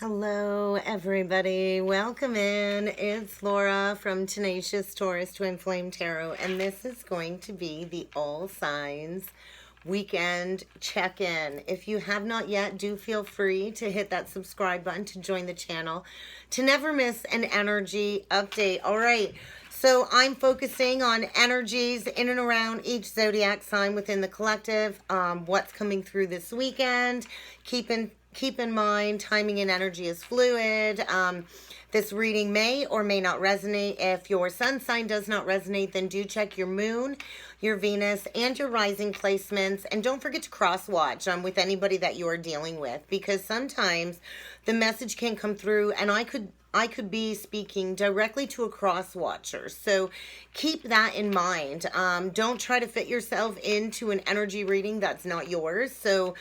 Hello, everybody. Welcome in. It's Laura from Tenacious Taurus Twin Flame Tarot, and this is going to be the All Signs weekend check-in. If you have not yet, do feel free to hit that subscribe button to join the channel to never miss an energy update. All right. So I'm focusing on energies in and around each zodiac sign within the collective, what's coming through this weekend. Keep in mind, timing and energy is fluid. This reading may or may not resonate. If your sun sign does not resonate, then do check your moon, your Venus, and your rising placements. And don't forget to cross-watch with anybody that you are dealing with, because sometimes the message can come through and I could be speaking directly to a cross-watcher. So keep that in mind. Don't try to fit yourself into an energy reading that's not yours. So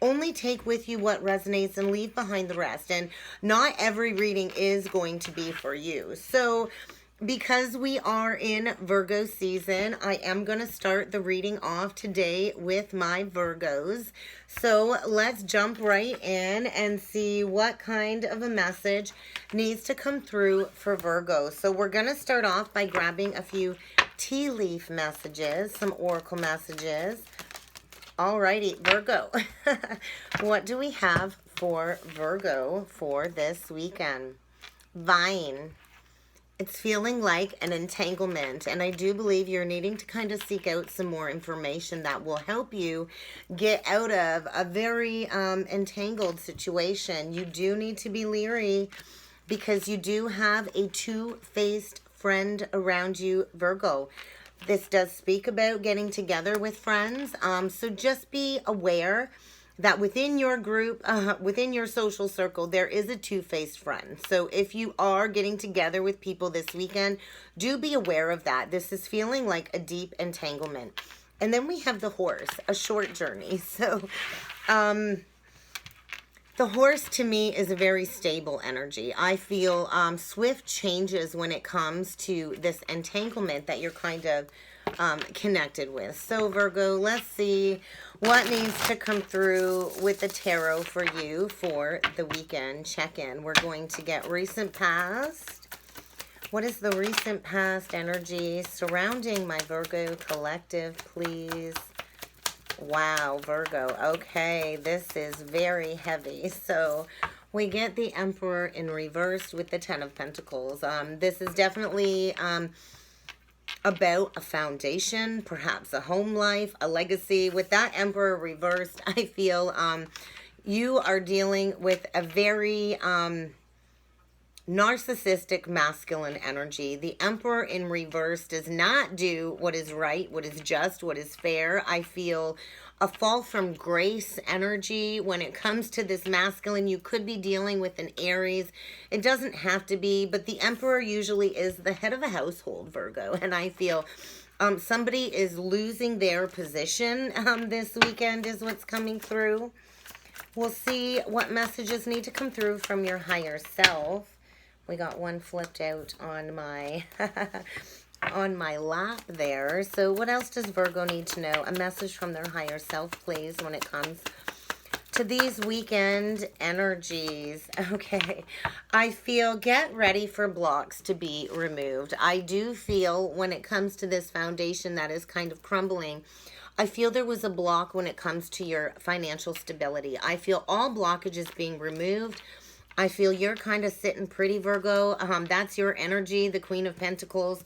only take with you what resonates and leave behind the rest. And not every reading is going to be for you. So because we are in Virgo season, I am going to start the reading off today with my Virgos. So let's jump right in and see what kind of a message needs to come through for Virgo. So we're going to start off by grabbing a few tea leaf messages, some oracle messages. Alrighty, Virgo. What do we have for Virgo for this weekend? Vine. It's feeling like an entanglement, and I do believe you're needing to kind of seek out some more information that will help you get out of a very entangled situation. You do need to be leery because you do have a two-faced friend around you, Virgo. This does speak about getting together with friends, so just be aware that within your group, within your social circle, there is a two-faced friend. So if you are getting together with people this weekend, do be aware of that. This is feeling like a deep entanglement. And then we have the horse, a short journey. So the horse to me is a very stable energy. I feel swift changes when it comes to this entanglement that you're kind of connected with. So Virgo, let's see what needs to come through with the tarot for you for the weekend check-in. We're going to get recent past. What is the recent past energy surrounding my Virgo collective, please? Wow, Virgo. Okay, this is very heavy. So we get the Emperor in reverse with the Ten of Pentacles. This is definitely about a foundation, perhaps a home life, a legacy. With that Emperor reversed, I feel you are dealing with a very narcissistic masculine energy. The Emperor in reverse does not do what is right, what is just, what is fair. I feel a fall from grace energy when it comes to this masculine. You could be dealing with an Aries. It doesn't have to be, but the Emperor usually is the head of a household, Virgo. And I feel somebody is losing their position this weekend is what's coming through. We'll see what messages need to come through from your higher self. We got one flipped out on my on my lap there. So what else does Virgo need to know? A message from their higher self, please, when it comes to these weekend energies. Okay, I feel get ready for blocks to be removed. I do feel when it comes to this foundation that is kind of crumbling, I feel there was a block when it comes to your financial stability. I feel all blockages being removed. I feel you're kind of sitting pretty, Virgo. That's your energy, the Queen of Pentacles.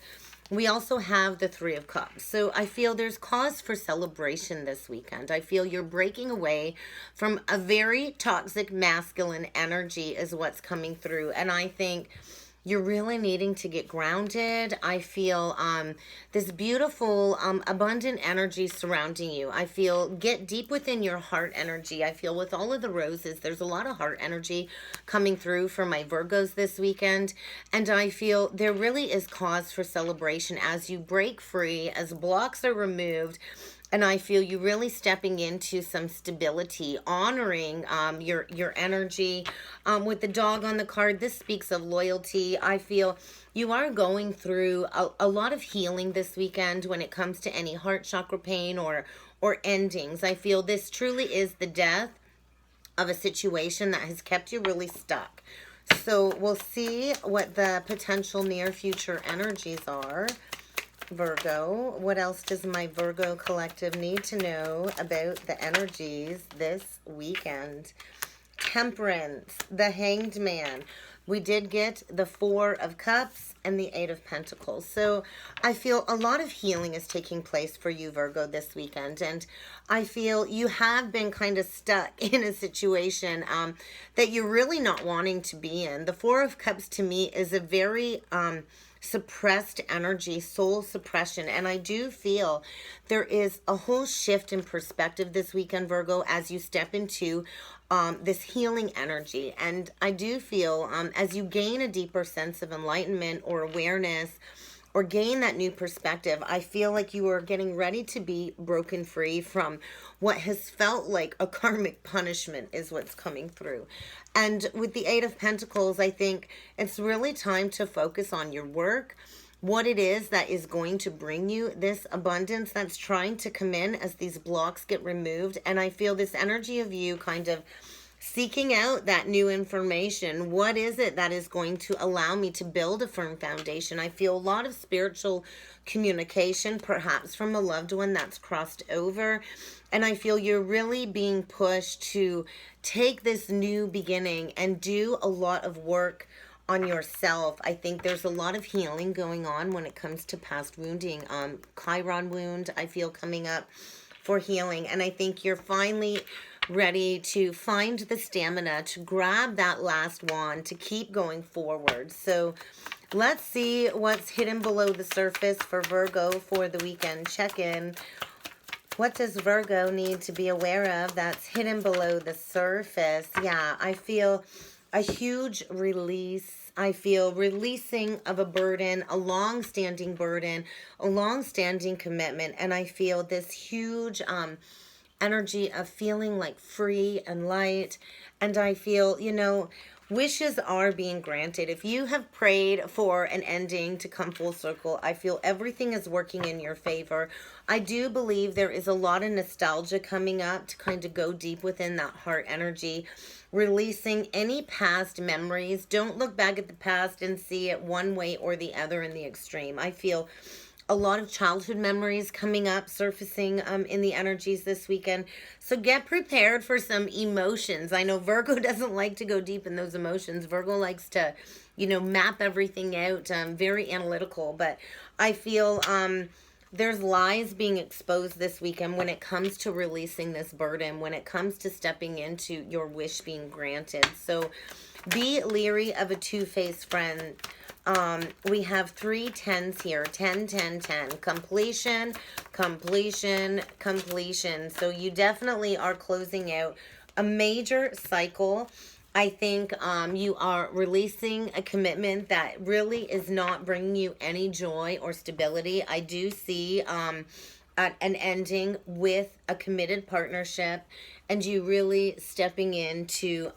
We also have the Three of Cups. So I feel there's cause for celebration this weekend. I feel you're breaking away from a very toxic masculine energy is what's coming through. And I think you're really needing to get grounded. I feel this beautiful, abundant energy surrounding you. I feel get deep within your heart energy. I feel with all of the roses, there's a lot of heart energy coming through for my Virgos this weekend. And I feel there really is cause for celebration as you break free, as blocks are removed. And I feel you really stepping into some stability, honoring your energy. With the dog on the card, this speaks of loyalty. I feel you are going through a lot of healing this weekend when it comes to any heart chakra pain or endings. I feel this truly is the death of a situation that has kept you really stuck. So we'll see what the potential near future energies are. Virgo, what else does my Virgo collective need to know about the energies this weekend? Temperance, the Hanged Man. We did get the Four of Cups and the Eight of Pentacles. So I feel a lot of healing is taking place for you, Virgo, this weekend. And I feel you have been kind of stuck in a situation that you're really not wanting to be in. The Four of Cups to me is a very suppressed energy, soul suppression. And I do feel there is a whole shift in perspective this weekend, Virgo, as you step into this healing energy. And I do feel as you gain a deeper sense of enlightenment or awareness or gain that new perspective, I feel like you are getting ready to be broken free from what has felt like a karmic punishment is what's coming through. And with the Eight of Pentacles, I think it's really time to focus on your work, what it is that is going to bring you this abundance that's trying to come in as these blocks get removed. And I feel this energy of you kind of seeking out that new information. What is it that is going to allow me to build a firm foundation? I feel a lot of spiritual communication, perhaps from a loved one that's crossed over. And I feel you're really being pushed to take this new beginning and do a lot of work on yourself. I think there's a lot of healing going on when it comes to past wounding. Chiron wound, I feel coming up for healing. And I think you're finally ready to find the stamina to grab that last wand to keep going forward. So let's see what's hidden below the surface for Virgo for the weekend check-in. What does Virgo need to be aware of that's hidden below the surface? Yeah, I feel a huge release. I feel releasing of a burden, a long-standing burden, a long-standing commitment. And I feel this huge energy of feeling like free and light. And I feel, you know, wishes are being granted. If you have prayed for an ending to come full circle, I feel everything is working in your favor. I do believe there is a lot of nostalgia coming up to kind of go deep within that heart energy, releasing any past memories. Don't look back at the past and see it one way or the other in the extreme. I feel a lot of childhood memories coming up, surfacing in the energies this weekend. So get prepared for some emotions. I know Virgo doesn't like to go deep in those emotions. Virgo likes to, you know, map everything out, very analytical. But I feel there's lies being exposed this weekend when it comes to releasing this burden, when it comes to stepping into your wish being granted. So be leery of a two-faced friend. We have 3 10s here. 10, 10, 10. Completion, completion, completion. So you definitely are closing out a major cycle. I think you are releasing a commitment that really is not bringing you any joy or stability. I do see an ending with a committed partnership, and you really stepping into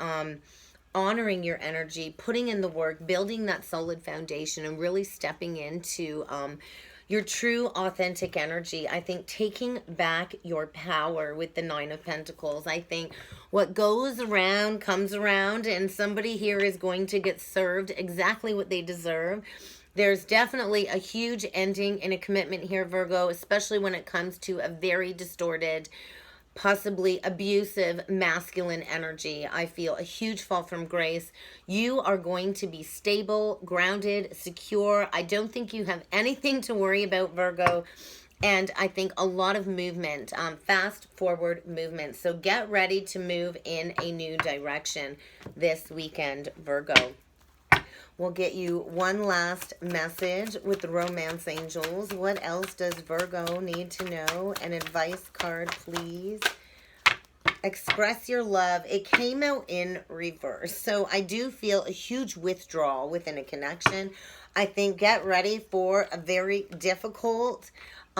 honoring your energy, putting in the work, building that solid foundation, and really stepping into your true authentic energy. I think taking back your power with the 9 of Pentacles. I think what goes around comes around, and somebody here is going to get served exactly what they deserve. There's definitely a huge ending in a commitment here, Virgo, especially when it comes to a very distorted, possibly abusive masculine energy. I feel a huge fall from grace. You are going to be stable, grounded, secure. I don't think you have anything to worry about, Virgo. And I think a lot of movement, fast forward movement. So get ready to move in a new direction this weekend, Virgo. We'll get you one last message with the romance angels. What else does Virgo need to know? An advice card, please. Express your love. It came out in reverse. So I do feel a huge withdrawal within a connection. I think get ready for a very difficult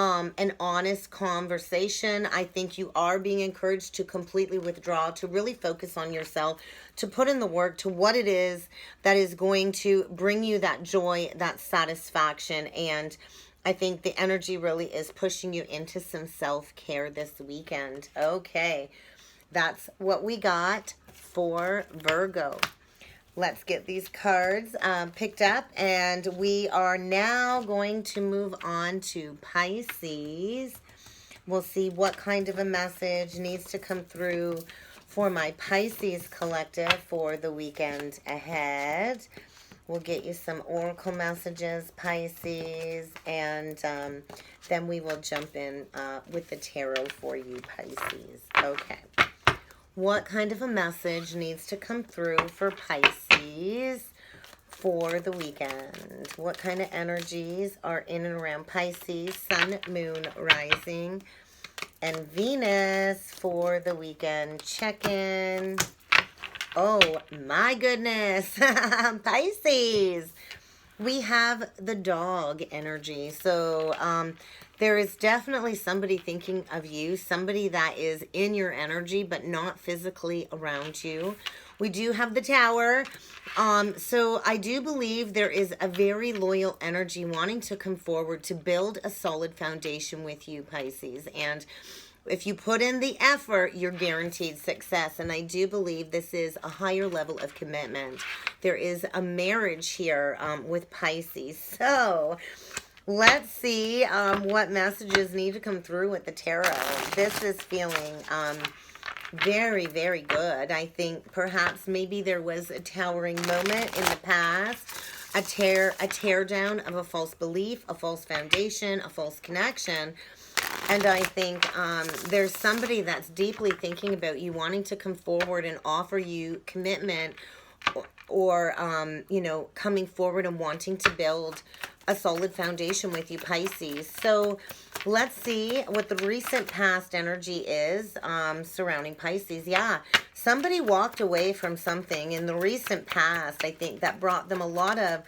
an honest conversation. I think you are being encouraged to completely withdraw, to really focus on yourself, to put in the work to what it is that is going to bring you that joy, that satisfaction. And I think the energy really is pushing you into some self-care this weekend. Okay. That's what we got for Virgo. Let's get these cards picked up, and we are now going to move on to Pisces. We'll see what kind of a message needs to come through for my Pisces collective for the weekend ahead. We'll get you some oracle messages, Pisces, and then we will jump in with the tarot for you, Pisces. Okay. What kind of a message needs to come through for Pisces for the weekend? What kind of energies are in and around Pisces, Sun, Moon, Rising, and Venus for the weekend? Check in. Oh, my goodness. Pisces. We have the dog energy. So there is definitely somebody thinking of you, somebody that is in your energy but not physically around you. We do have the Tower. So I do believe there is a very loyal energy wanting to come forward to build a solid foundation with you, Pisces. And if you put in the effort, you're guaranteed success. And I do believe this is a higher level of commitment. There is a marriage here with Pisces. So let's see what messages need to come through with the tarot. This is feeling very, very good. I think perhaps maybe there was a towering moment in the past, a tear down of a false belief, a false foundation, a false connection. And I think there's somebody that's deeply thinking about you, wanting to come forward and offer you commitment, or you know, coming forward and wanting to build a solid foundation with you, Pisces. So let's see what the recent past energy is surrounding Pisces. Yeah, somebody walked away from something in the recent past, I think, that brought them a lot of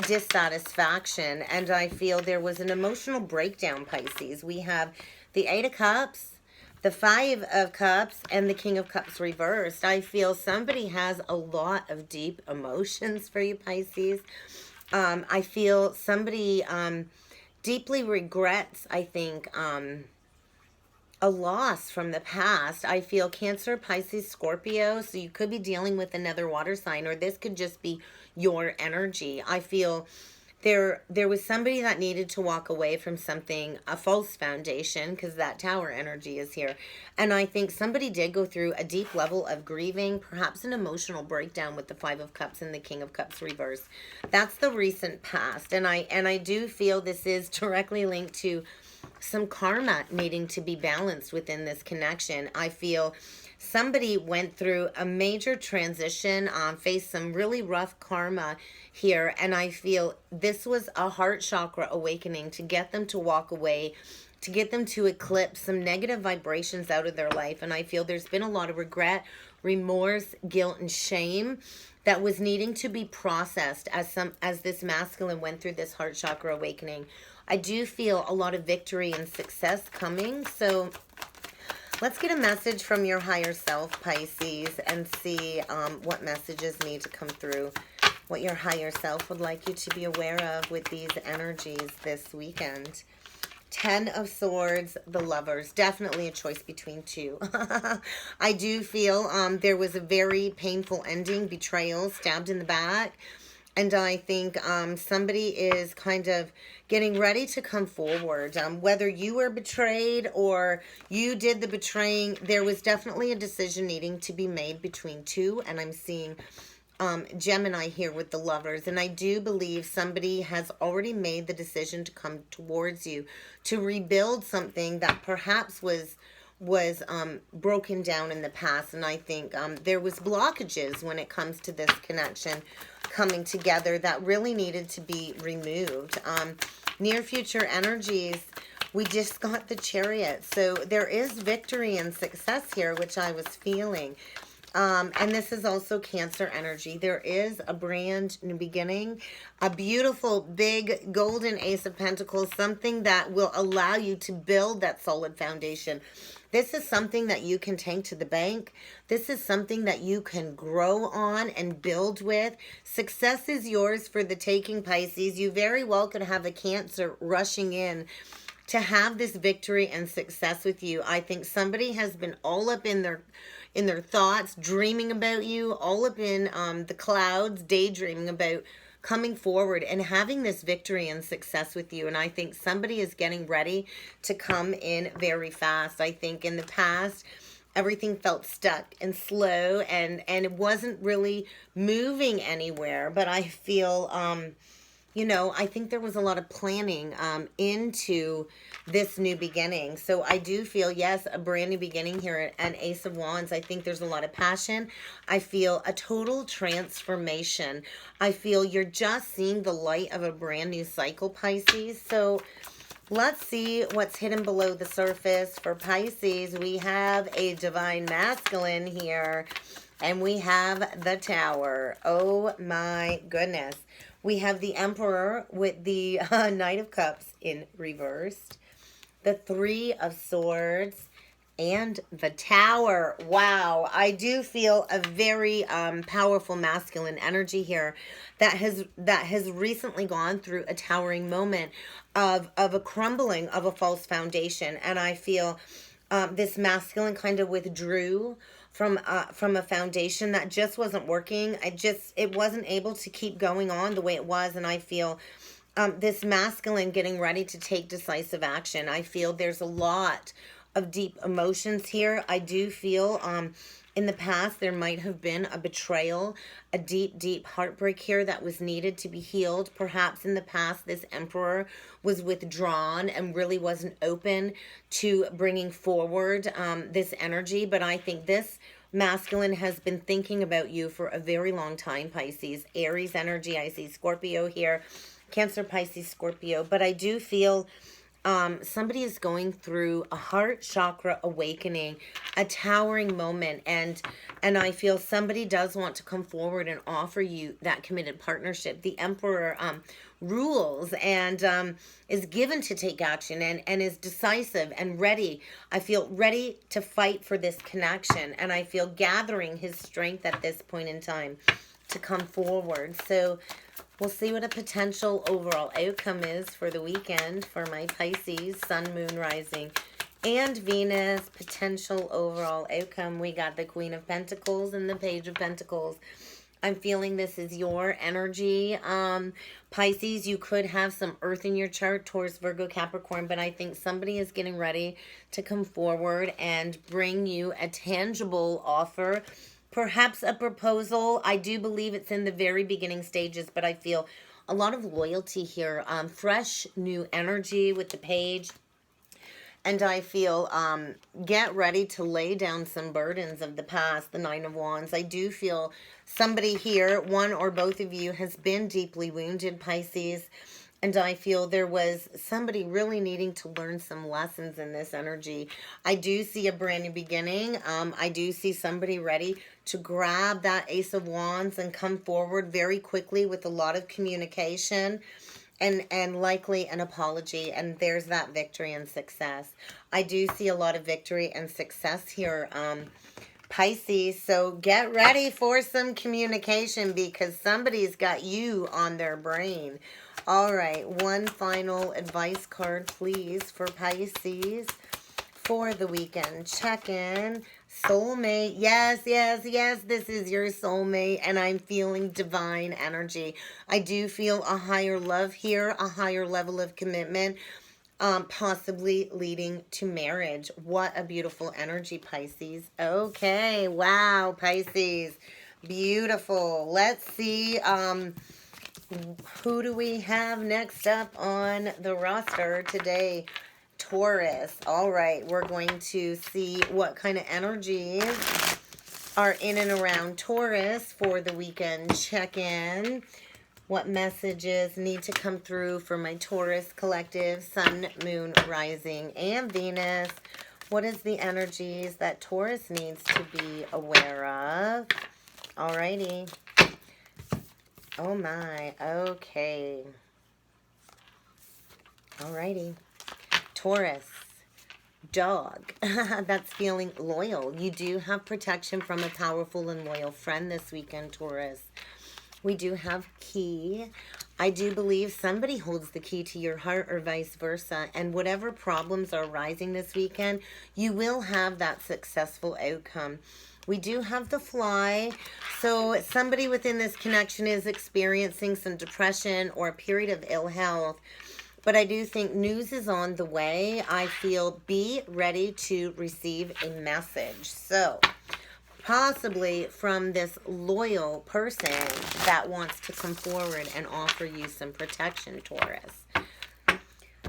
dissatisfaction, and I feel there was an emotional breakdown, Pisces. We have the Eight of Cups, the Five of Cups, and the King of Cups reversed. I feel somebody has a lot of deep emotions for you, Pisces. I feel somebody deeply regrets, I think, a loss from the past. I feel Cancer, Pisces, Scorpio. So you could be dealing with another water sign, or this could just be your energy. I feel there was somebody that needed to walk away from something, a false foundation, because that Tower energy is here. And I think somebody did go through a deep level of grieving, perhaps an emotional breakdown with the Five of Cups and the King of Cups reverse. That's the recent past. And I do feel this is directly linked to some karma needing to be balanced within this connection. I feel somebody went through a major transition, faced some really rough karma here, and I feel this was a heart chakra awakening to get them to walk away, to get them to eclipse some negative vibrations out of their life. And I feel there's been a lot of regret, remorse, guilt, and shame that was needing to be processed as this masculine went through this heart chakra awakening. I do feel a lot of victory and success coming. So let's get a message from your higher self, Pisces, and see what messages need to come through, what your higher self would like you to be aware of with these energies this weekend. 10 of Swords, the Lovers. Definitely a choice between two. I do feel there was a very painful ending, betrayal, stabbed in the back. And I think somebody is kind of getting ready to come forward. Whether you were betrayed or you did the betraying, there was definitely a decision needing to be made between two. And I'm seeing Gemini here with the Lovers. And I do believe somebody has already made the decision to come towards you to rebuild something that perhaps was broken down in the past. And I think there was blockages when it comes to this connection coming together that really needed to be removed. Near future energies, we just got the Chariot. So there is victory and success here, which I was feeling. And this is also Cancer energy. There is a brand new beginning, a beautiful big golden Ace of Pentacles, something that will allow you to build that solid foundation. This is something that you can take to the bank. This is something that you can grow on and build with. Success is yours for the taking, Pisces. You very well could have a Cancer rushing in to have this victory and success with you. I think somebody has been all up in their thoughts, dreaming about you, all up in the clouds, daydreaming about coming forward and having this victory and success with you. And I think somebody is getting ready to come in very fast. I think in the past, everything felt stuck and slow, and it wasn't really moving anywhere. But I feel, you know, I think there was a lot of planning into this new beginning. So I do feel, yes, a brand new beginning here, an Ace of Wands. I think there's a lot of passion. I feel a total transformation. I feel you're just seeing the light of a brand new cycle, Pisces. So let's see what's hidden below the surface for Pisces. We have a divine masculine here, and we have the Tower. Oh my goodness. We have the Emperor with the Knight of Cups in reversed, the Three of Swords, and the Tower. Wow, I do feel a very powerful masculine energy here that has recently gone through a towering moment of a crumbling of a false foundation. And I feel this masculine kind of withdrew from a foundation that just wasn't working. It wasn't able to keep going on the way it was. And I feel this masculine getting ready to take decisive action. I feel there's a lot of deep emotions here. I do feel in the past there might have been a betrayal, a deep heartbreak here that was needed to be healed. Perhaps in the past this Emperor was withdrawn and really wasn't open to bringing forward this energy. But I think this masculine has been thinking about you for a very long time, Pisces. Aries energy, I see Scorpio here, Cancer, Pisces, Scorpio. But I do feel somebody is going through a heart chakra awakening, a towering moment, and I feel somebody does want to come forward and offer you that committed partnership. The Emperor rules and is given to take action and is decisive and ready. I feel ready to fight for this connection, and I feel gathering his strength at this point in time to come forward. So we'll see what a potential overall outcome is for the weekend for my Pisces, Sun, Moon, Rising, and Venus. Potential overall outcome. We got the Queen of Pentacles and the Page of Pentacles. I'm feeling this is your energy. Pisces, you could have some earth in your chart, Taurus, Virgo, Capricorn, but I think somebody is getting ready to come forward and bring you a tangible offer. Perhaps a proposal. I do believe it's in the very beginning stages, but I feel a lot of loyalty here. Fresh, new energy with the Page. And I feel get ready to lay down some burdens of the past, the Nine of Wands. I do feel somebody here, one or both of you, has been deeply wounded, Pisces. And I feel there was somebody really needing to learn some lessons in this energy. I do see a brand new beginning. I do see somebody ready to grab that Ace of Wands and come forward very quickly with a lot of communication and likely an apology. And there's that victory and success. I do see a lot of victory and success here, Pisces. So get ready for some communication because somebody's got you on their brain. All right, one final advice card, please, for Pisces for the weekend. Check in. Soulmate. Yes, yes, yes, this is your soulmate, and I'm feeling divine energy. I do feel a higher love here, a higher level of commitment, possibly leading to marriage. What a beautiful energy, Pisces. Okay, wow, Pisces. Beautiful. Let's see, who do we have next up on the roster today? Taurus. All right, we're going to see what kind of energies are in and around Taurus for the weekend check-in. What messages need to come through for my Taurus collective, Sun, Moon, Rising, and Venus? What is the energies that Taurus needs to be aware of? All righty. Oh my, okay. Alrighty. Taurus, dog. That's feeling loyal. You do have protection from a powerful and loyal friend this weekend, Taurus. We do have key. I do believe somebody holds the key to your heart or vice versa. And whatever problems are arising this weekend, you will have that successful outcome. We do have the fly. So somebody within this connection is experiencing some depression or a period of ill health. But I do think news is on the way. I feel be ready to receive a message. So possibly from this loyal person that wants to come forward and offer you some protection, Taurus.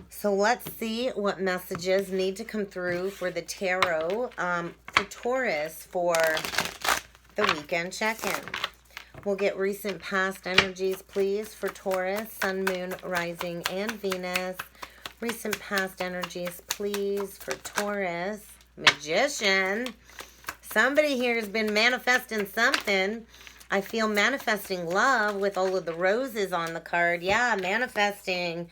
So let's see what messages need to come through for the tarot for Taurus for the weekend check-in. We'll get recent past energies, please, for Taurus, Sun, Moon, Rising, and Venus. Recent past energies, please, for Taurus. Magician. Somebody here has been manifesting something. I feel manifesting love with all of the roses on the card. Yeah, manifesting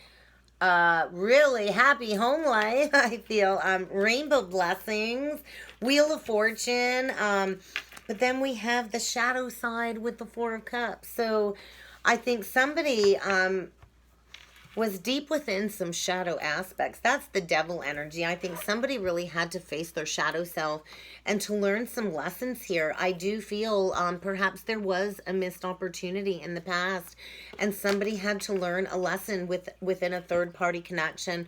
really happy home life. I feel rainbow blessings, Wheel of Fortune. But then we have the shadow side with the Four of Cups. So I think somebody was deep within some shadow aspects. That's the devil energy. I think somebody really had to face their shadow self and to learn some lessons here. I do feel perhaps there was a missed opportunity in the past and somebody had to learn a lesson within a third-party connection.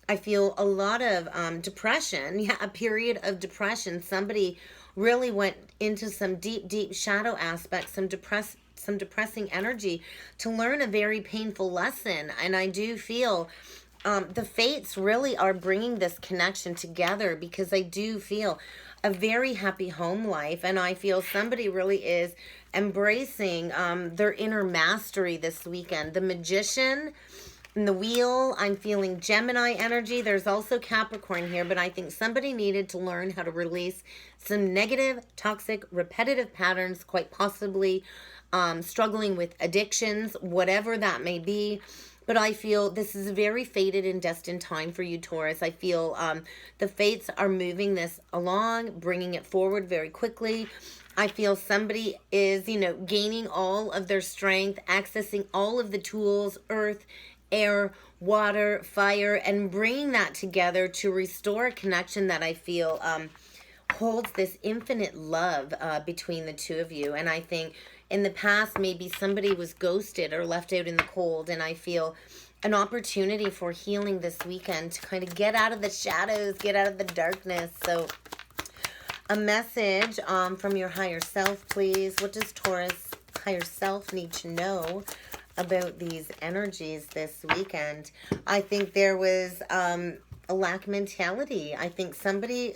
I feel a lot of depression. Yeah, a period of depression. Somebody really went into some deep shadow aspects, some depressing energy to learn a very painful lesson. And I do feel the fates really are bringing this connection together because I do feel a very happy home life. And I feel somebody really is embracing their inner mastery this weekend. The Magician and the Wheel, I'm feeling Gemini energy. There's also Capricorn here, but I think somebody needed to learn how to release some negative, toxic, repetitive patterns, quite possibly struggling with addictions, whatever that may be. But I feel this is a very fated and destined time for you, Taurus. I feel the fates are moving this along, bringing it forward very quickly. I feel somebody is, gaining all of their strength, accessing all of the tools, earth, air, water, fire, and bringing that together to restore a connection that I feel holds this infinite love between the two of you. And I think in the past, maybe somebody was ghosted or left out in the cold, and I feel an opportunity for healing this weekend to kind of get out of the shadows, get out of the darkness. So a message from your higher self, please. What does Taurus higher self need to know about these energies this weekend? I think there was a lack mentality. I think somebody,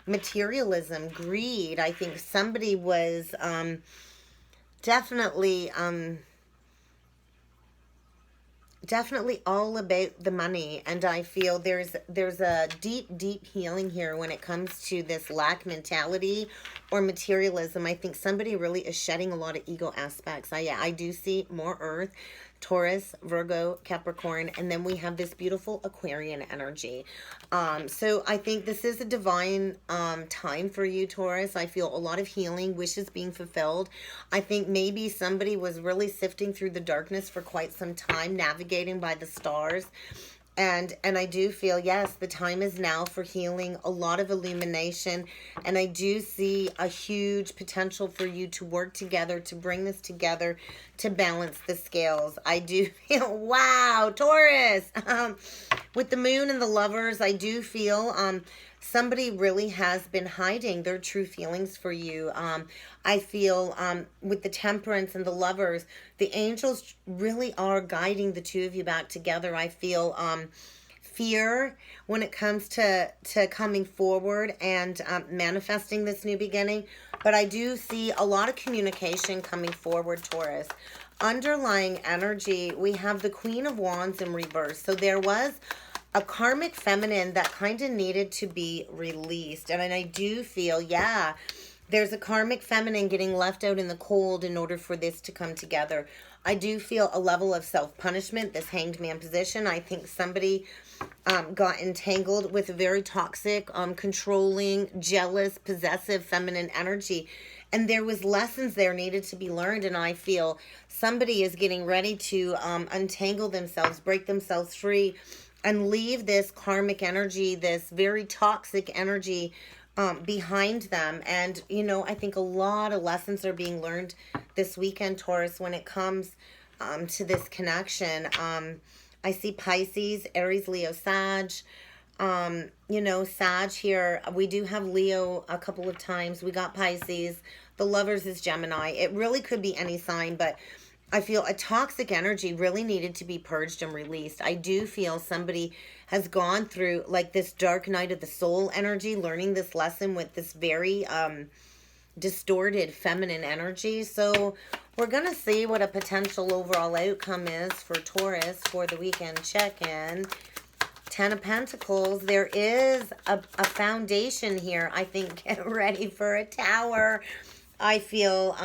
materialism, greed. I think somebody was definitely all about the money. And I feel there's a deep healing here when it comes to this lack mentality or materialism. I think somebody really is shedding a lot of ego aspects. I do see more earth, Taurus, Virgo, Capricorn, and then we have this beautiful Aquarian energy. So I think this is a divine time for you, Taurus. I feel a lot of healing, wishes being fulfilled. I think maybe somebody was really sifting through the darkness for quite some time, navigating by the stars. And I do feel, yes, the time is now for healing, a lot of illumination. And I do see a huge potential for you to work together, to bring this together, to balance the scales. I do feel, wow, Taurus, with the moon and the lovers, I do feel somebody really has been hiding their true feelings for you. I feel with the temperance and the lovers, the angels really are guiding the two of you back together. I feel fear when it comes to coming forward and manifesting this new beginning. But I do see a lot of communication coming forward, Taurus. Underlying energy, we have the Queen of Wands in reverse. So there was a karmic feminine that kind of needed to be released. And I do feel, yeah, there's a karmic feminine getting left out in the cold in order for this to come together. I do feel a level of self-punishment, this hanged man position. I think somebody got entangled with a very toxic, controlling, jealous, possessive feminine energy. and there was lessons there needed to be learned, and I feel somebody is getting ready to untangle themselves, break themselves free, and leave this karmic energy, this very toxic energy behind them. And, you know, I think a lot of lessons are being learned this weekend, Taurus, when it comes to this connection. I see Pisces, Aries, Leo, Sag. You know, Sag here, we do have Leo a couple of times. We got Pisces. The Lovers is Gemini. It really could be any sign, but I feel a toxic energy really needed to be purged and released. I do feel somebody has gone through like this dark night of the soul energy, learning this lesson with this very distorted feminine energy. So we're going to see what a potential overall outcome is for Taurus for the weekend check-in. 10 of Pentacles. There is a foundation here. I think get ready for a Tower. I feel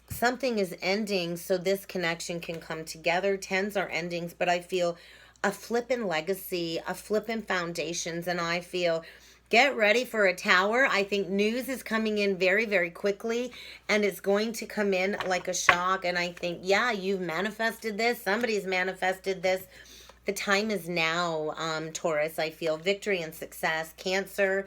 something is ending so this connection can come together. 10s are endings, but I feel a flippin' legacy, a flippin' foundations, and I feel get ready for a Tower. I think news is coming in very, very quickly, and it's going to come in like a shock. And I think, yeah, you've manifested this. Somebody's manifested this. The time is now, Taurus. I feel victory and success. Cancer,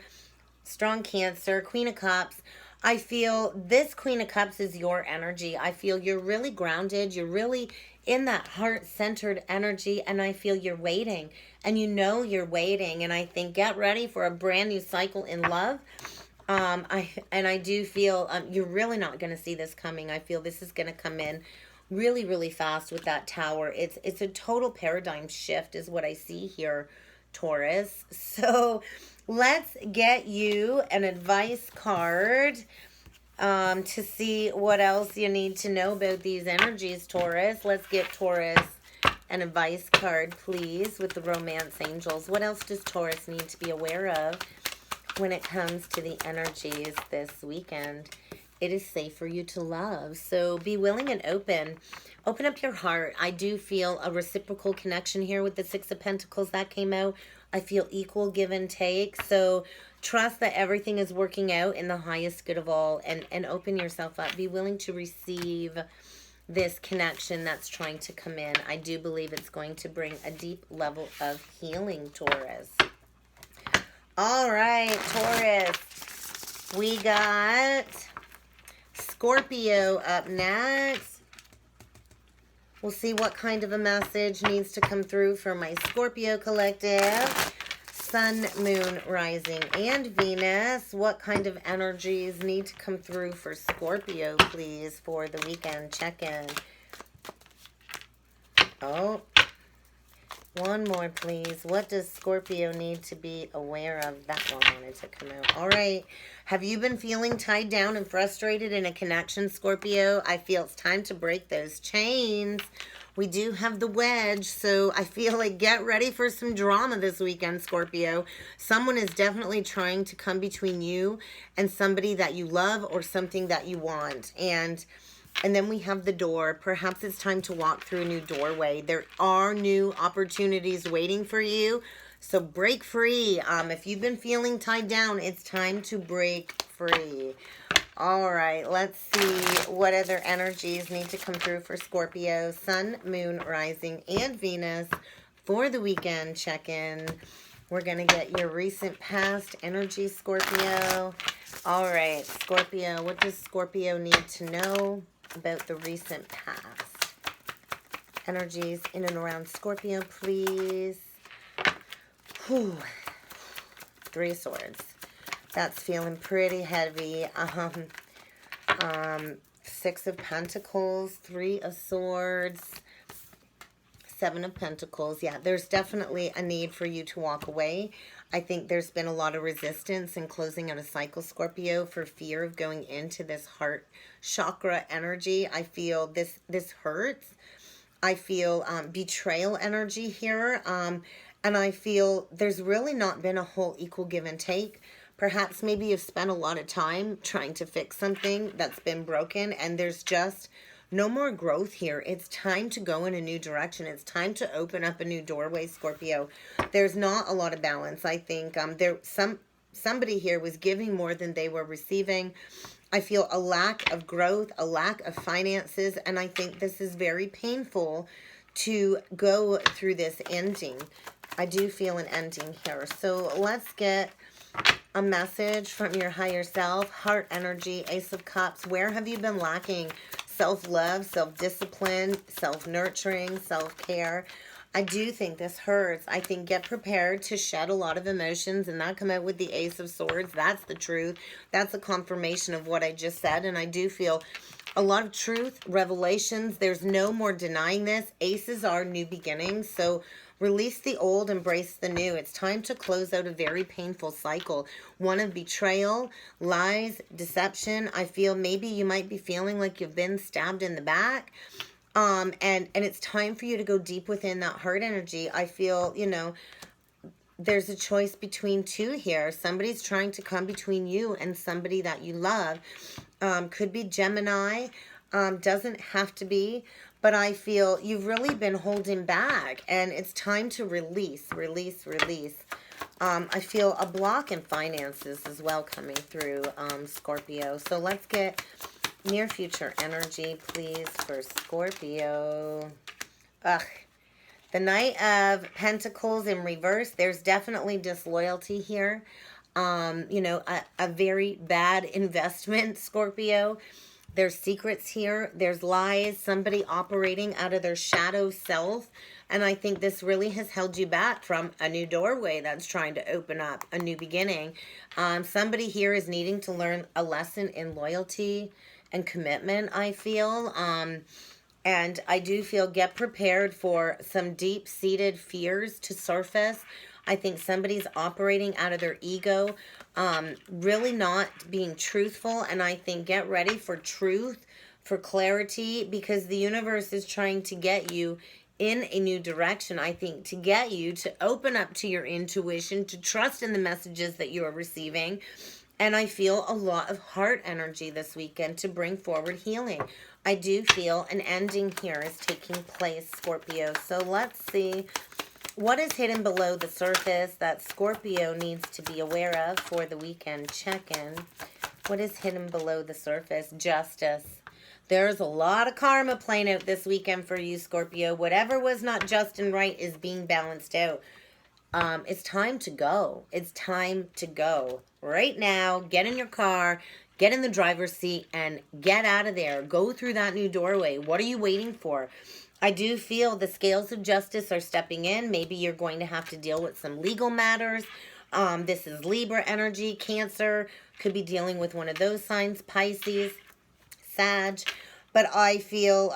strong Cancer, Queen of Cups. I feel this Queen of Cups is your energy. I feel you're really grounded. You're really in that heart-centered energy, and I feel you're waiting, and you know you're waiting. And I think get ready for a brand new cycle in love. I do feel you're really not going to see this coming. I feel this is going to come in really, really fast with that Tower. It's a total paradigm shift is what I see here, Taurus. So let's get you an advice card to see what else you need to know about these energies, Taurus. Let's get Taurus an advice card, please, with the romance angels. What else does Taurus need to be aware of when it comes to the energies this weekend? It is safe for you to love. So be willing and open. Open up your heart. I do feel a reciprocal connection here with the Six of Pentacles that came out. I feel equal give and take. So trust that everything is working out in the highest good of all, and open yourself up. Be willing to receive this connection that's trying to come in. I do believe it's going to bring a deep level of healing, Taurus. All right, Taurus. We got Scorpio up next. We'll see what kind of a message needs to come through for my Scorpio collective. Sun, Moon, Rising, and Venus. What kind of energies need to come through for Scorpio, please, for the weekend check-in? Oh, one more, please. What does Scorpio need to be aware of? That one wanted to come out. All right. Have you been feeling tied down and frustrated in a connection, Scorpio? I feel it's time to break those chains. We do have the wedge, so I feel like get ready for some drama this weekend, Scorpio. Someone is definitely trying to come between you and somebody that you love or something that you want. And then we have the door. Perhaps it's time to walk through a new doorway. There are new opportunities waiting for you. So break free. If you've been feeling tied down, it's time to break free. All right, let's see what other energies need to come through for Scorpio. Sun, Moon, Rising, and Venus for the weekend check-in. We're going to get your recent past energy, Scorpio. All right, Scorpio, what does Scorpio need to know about the recent past? Energies in and around Scorpio, please. Whew. Three of Swords. That's feeling pretty heavy. Six of Pentacles, Three of Swords, Seven of Pentacles. Yeah, there's definitely a need for you to walk away. I think there's been a lot of resistance in closing out a cycle, Scorpio, for fear of going into this heart chakra energy. I feel this hurts. I feel betrayal energy here. And I feel there's really not been a whole equal give and take. Perhaps maybe you've spent a lot of time trying to fix something that's been broken, and there's just no more growth here. It's time to go in a new direction. It's time to open up a new doorway, Scorpio. There's not a lot of balance. I think somebody here was giving more than they were receiving. I feel a lack of growth, a lack of finances, and I think this is very painful to go through this ending. I do feel an ending here. So let's get a message from your higher self. Heart energy, Ace of Cups. Where have you been lacking self-love, self-discipline, self-nurturing, self-care? I do think this hurts. I think get prepared to shed a lot of emotions and not come out with the Ace of Swords. That's the truth. That's a confirmation of what I just said. And I do feel a lot of truth, revelations. There's no more denying this. Aces are new beginnings. So release the old, embrace the new. It's time to close out a very painful cycle. One of betrayal, lies, deception. I feel maybe you might be feeling like you've been stabbed in the back. And it's time for you to go deep within that heart energy. I feel, you know, there's a choice between two here. Somebody's trying to come between you and somebody that you love. Could be Gemini, doesn't have to be, but I feel you've really been holding back and it's time to release. I feel a block in finances as well coming through, Scorpio. So let's get near future energy, please, for Scorpio. The Knight of Pentacles in reverse. There's definitely disloyalty here. You know, a very bad investment, Scorpio. There's secrets here. There's lies. Somebody operating out of their shadow self. And I think this really has held you back from a new doorway that's trying to open up, a new beginning. Somebody here is needing to learn a lesson in loyalty and commitment, I feel. And I do feel get prepared for some deep-seated fears to surface. I think somebody's operating out of their ego, really not being truthful. And I think get ready for truth, for clarity, because the universe is trying to get you in a new direction. I think to get you to open up to your intuition, to trust in the messages that you are receiving. And I feel a lot of heart energy this weekend to bring forward healing. I do feel an ending here is taking place, Scorpio. So let's see what is hidden below the surface that Scorpio needs to be aware of for the weekend check-in. What is hidden below the surface? Justice. There's a lot of karma playing out this weekend for you, Scorpio. Whatever was not just and right is being balanced out. It's time to go. It's time to go. Right now, get in your car, get in the driver's seat, and get out of there. Go through that new doorway. What are you waiting for? I do feel the scales of justice are stepping in. Maybe you're going to have to deal with some legal matters. This is Libra energy, Cancer. Could be dealing with one of those signs, Pisces, Sag. But I feel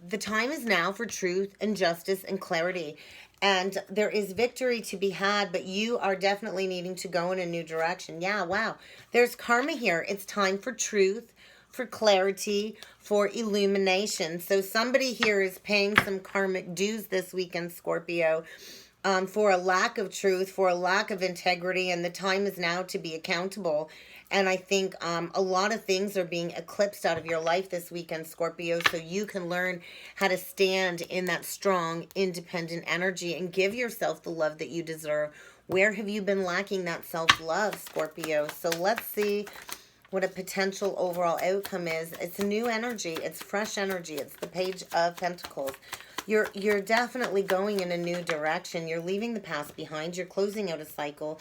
the time is now for truth and justice and clarity. And there is victory to be had, but you are definitely needing to go in a new direction. Yeah, wow. There's karma here. It's time for truth, for clarity, for illumination. So somebody here is paying some karmic dues this weekend, Scorpio, for a lack of truth, for a lack of integrity, and the time is now to be accountable. And I think a lot of things are being eclipsed out of your life this weekend, Scorpio, so you can learn how to stand in that strong, independent energy and give yourself the love that you deserve. Where have you been lacking that self-love, Scorpio? So let's see what a potential overall outcome is. It's a new energy. It's fresh energy. It's the Page of Pentacles. You're definitely going in a new direction. You're leaving the past behind. You're closing out a cycle.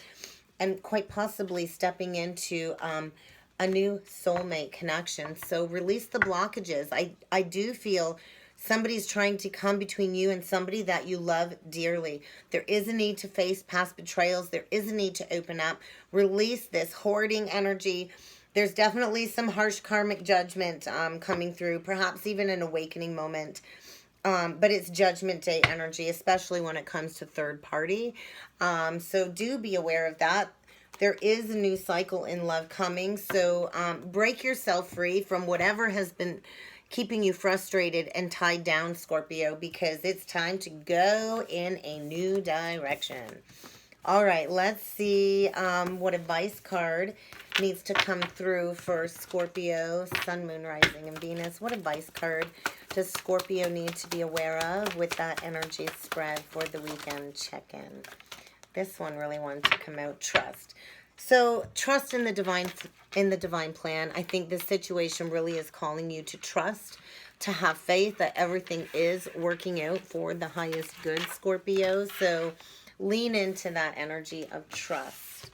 And quite possibly stepping into a new soulmate connection. So release the blockages. I do feel somebody's trying to come between you and somebody that you love dearly. There is a need to face past betrayals. There is a need to open up. Release this hoarding energy. There's definitely some harsh karmic judgment coming through. Perhaps even an awakening moment. But it's Judgment Day energy, especially when it comes to third party. So do be aware of that. There is a new cycle in love coming. So break yourself free from whatever has been keeping you frustrated and tied down, Scorpio, because it's time to go in a new direction. All right, let's see what advice card needs to come through for Scorpio, Sun, Moon, Rising, and Venus. What advice card does Scorpio need to be aware of with that energy spread for the weekend check-in? This one really wanted to come out. Trust. So trust in the divine plan. I think this situation really is calling you to trust, to have faith that everything is working out for the highest good, Scorpio. So lean into that energy of trust.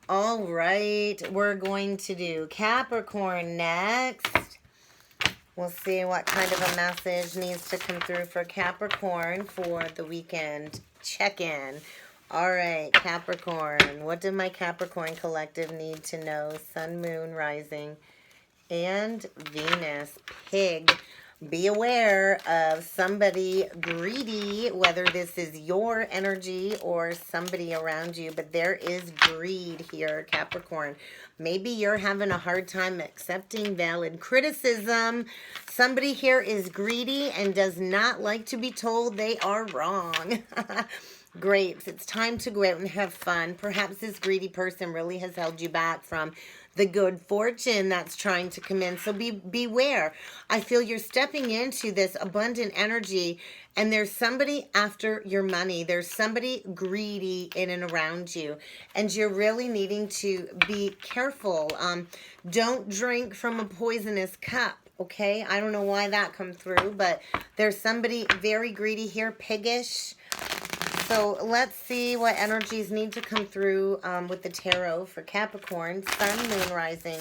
All right, we're going to do Capricorn next. We'll see what kind of a message needs to come through for Capricorn for the weekend check-in. All right, Capricorn. What did my Capricorn collective need to know? Sun, Moon, Rising, and Venus. Pig. Be aware of somebody greedy, whether this is your energy or somebody around you, but there is greed here, Capricorn. Maybe you're having a hard time accepting valid criticism. Somebody here is greedy and does not like to be told they are wrong. Grapes, it's time to go out and have fun. Perhaps this greedy person really has held you back from the good fortune that's trying to come in. So beware. I feel you're stepping into this abundant energy, and there's somebody after your money. There's somebody greedy in and around you, and you're really needing to be careful. Don't drink from a poisonous cup. Okay, I don't know why that come through, but there's somebody very greedy here, piggish. So let's see what energies need to come through with the tarot for Capricorn, Sun, Moon, Rising,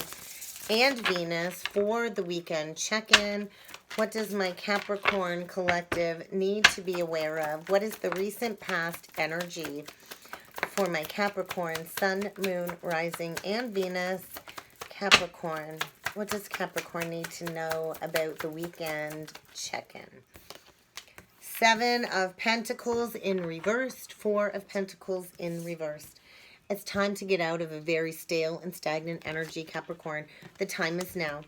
and Venus for the weekend check-in. What does my Capricorn collective need to be aware of? What is the recent past energy for my Capricorn, Sun, Moon, Rising, and Venus? Capricorn. What does Capricorn need to know about the weekend check-in? Seven of Pentacles in reversed, Four of Pentacles in reversed. It's time to get out of a very stale and stagnant energy, Capricorn. The time is now.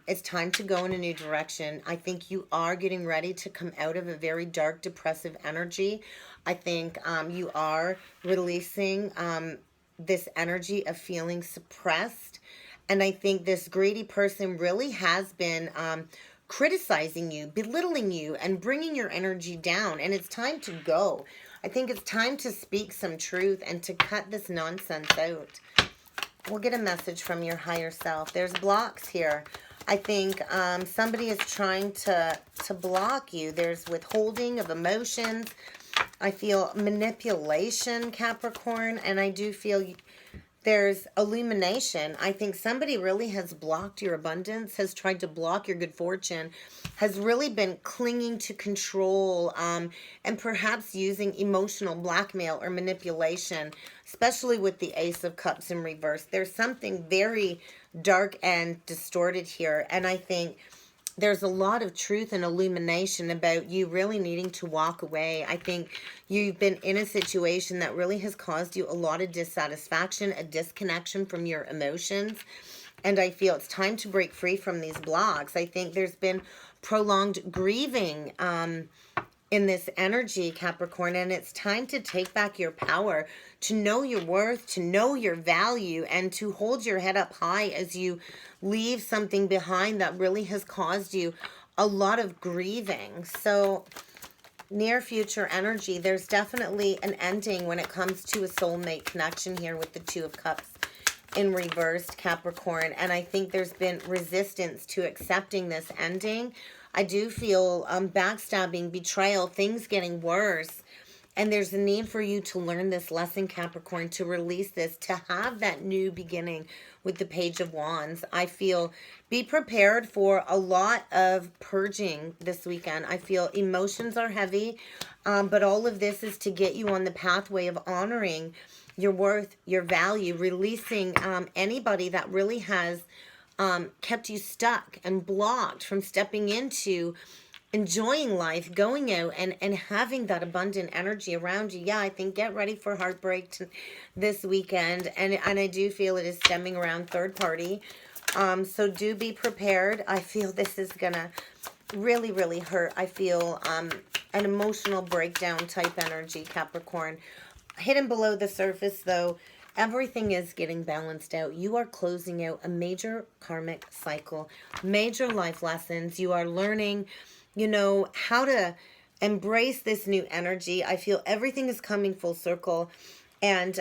It's time to go in a new direction. I think you are getting ready to come out of a very dark, depressive energy. I think you are releasing this energy of feeling suppressed. And I think this greedy person really has been criticizing you, belittling you, and bringing your energy down. And it's time to go. I think it's time to speak some truth and to cut this nonsense out. We'll get a message from your higher self. There's blocks here. I think somebody is trying to block you. There's withholding of emotions. I feel manipulation, Capricorn, and I do feel there's illumination. I think somebody really has blocked your abundance, has tried to block your good fortune, has really been clinging to control, and perhaps using emotional blackmail or manipulation, especially with the Ace of Cups in reverse. There's something very dark and distorted here, and I think there's a lot of truth and illumination about you really needing to walk away. I think you've been in a situation that really has caused you a lot of dissatisfaction, a disconnection from your emotions. And I feel it's time to break free from these blocks. I think there's been prolonged grieving in this energy, Capricorn, and it's time to take back your power, to know your worth, to know your value, and to hold your head up high as you leave something behind that really has caused you a lot of grieving. So near future energy, there's definitely an ending when it comes to a soulmate connection here with the Two of Cups in reversed, Capricorn. And I think there's been resistance to accepting this ending. I do feel backstabbing, betrayal, things getting worse. And there's a need for you to learn this lesson, Capricorn, to release this, to have that new beginning with the Page of Wands. I feel be prepared for a lot of purging this weekend. I feel emotions are heavy, but all of this is to get you on the pathway of honoring your worth, your value, releasing anybody that really has kept you stuck and blocked from stepping into enjoying life, going out and having that abundant energy around you. Yeah, I think get ready for heartbreak this weekend. And I do feel it is stemming around third party. So do be prepared. I feel this is going to really, really hurt. I feel an emotional breakdown type energy, Capricorn. Hidden below the surface, though, everything is getting balanced out. You are closing out a major karmic cycle, major life lessons. You are learning, you know, how to embrace this new energy. I feel everything is coming full circle. And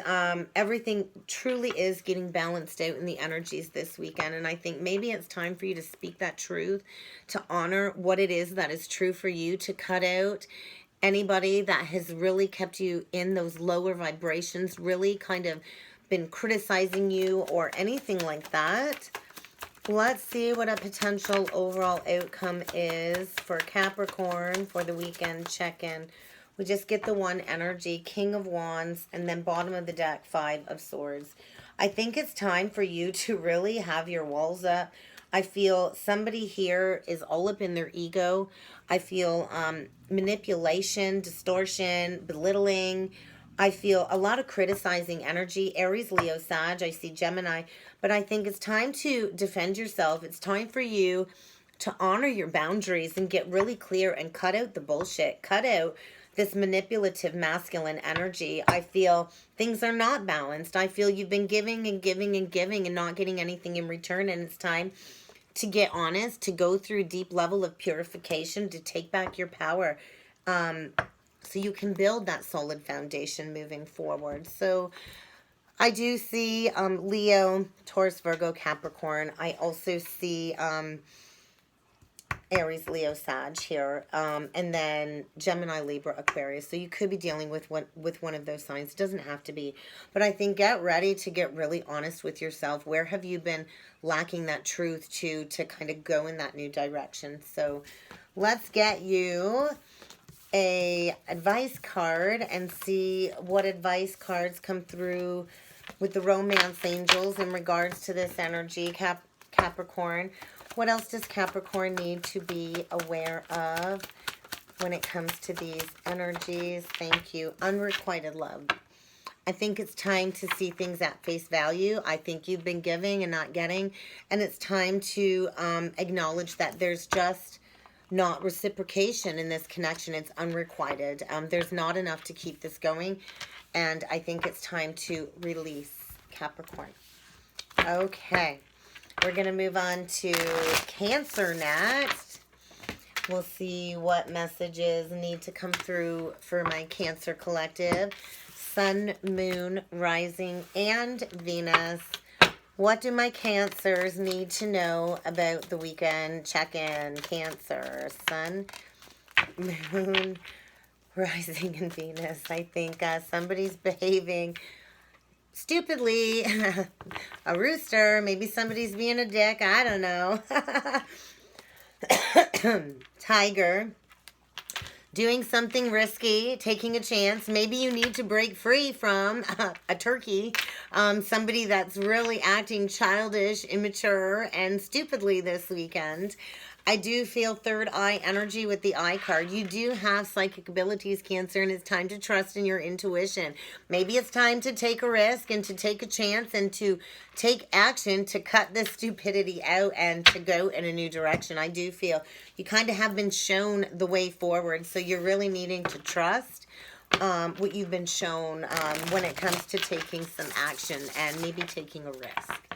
everything truly is getting balanced out in the energies this weekend. And I think maybe it's time for you to speak that truth, to honor what it is that is true for you, to cut out anybody that has really kept you in those lower vibrations, really kind of been criticizing you or anything like that. Let's see what a potential overall outcome is for Capricorn for the weekend check-in. We just get the one energy, King of Wands, and then bottom of the deck, Five of Swords. I think it's time for you to really have your walls up. I feel somebody here is all up in their ego. I feel manipulation, distortion, belittling. I feel a lot of criticizing energy. Aries, Leo, Sag. I see Gemini. But I think it's time to defend yourself. It's time for you to honor your boundaries and get really clear and cut out the bullshit. Cut out this manipulative masculine energy. I feel things are not balanced. I feel you've been giving and giving and giving and not getting anything in return. And it's time to get honest, to go through a deep level of purification, to take back your power. So you can build that solid foundation moving forward. So I do see Leo, Taurus, Virgo, Capricorn. I also see Aries, Leo, Sag here. And then Gemini, Libra, Aquarius. So you could be dealing with one of those signs. It doesn't have to be. But I think get ready to get really honest with yourself. Where have you been lacking that truth to kind of go in that new direction? So let's get you a advice card and see what advice cards come through with the romance angels in regards to this energy, Capricorn. What else does Capricorn need to be aware of when it comes to these energies? Thank you. Unrequited love. I think it's time to see things at face value. I think you've been giving and not getting, and it's time to acknowledge that there's just not reciprocation in this connection. It's unrequited. There's not enough to keep this going, and I think it's time to release, Capricorn. Okay, we're going to move on to Cancer next. We'll see what messages need to come through for my Cancer collective. Sun, Moon, Rising, and Venus. What do my Cancers need to know about the weekend check-in? Cancer, Sun, Moon, Rising, and Venus. I think somebody's behaving stupidly. A rooster. Maybe somebody's being a dick. I don't know. Tiger. Doing something risky, taking a chance. Maybe you need to break free from a turkey. Somebody that's really acting childish, immature, and stupidly this weekend. I do feel third eye energy with the eye card. You do have psychic abilities, Cancer, and it's time to trust in your intuition. Maybe it's time to take a risk and to take a chance and to take action to cut this stupidity out and to go in a new direction. I do feel you kind of have been shown the way forward, so you're really needing to trust what you've been shown when it comes to taking some action and maybe taking a risk.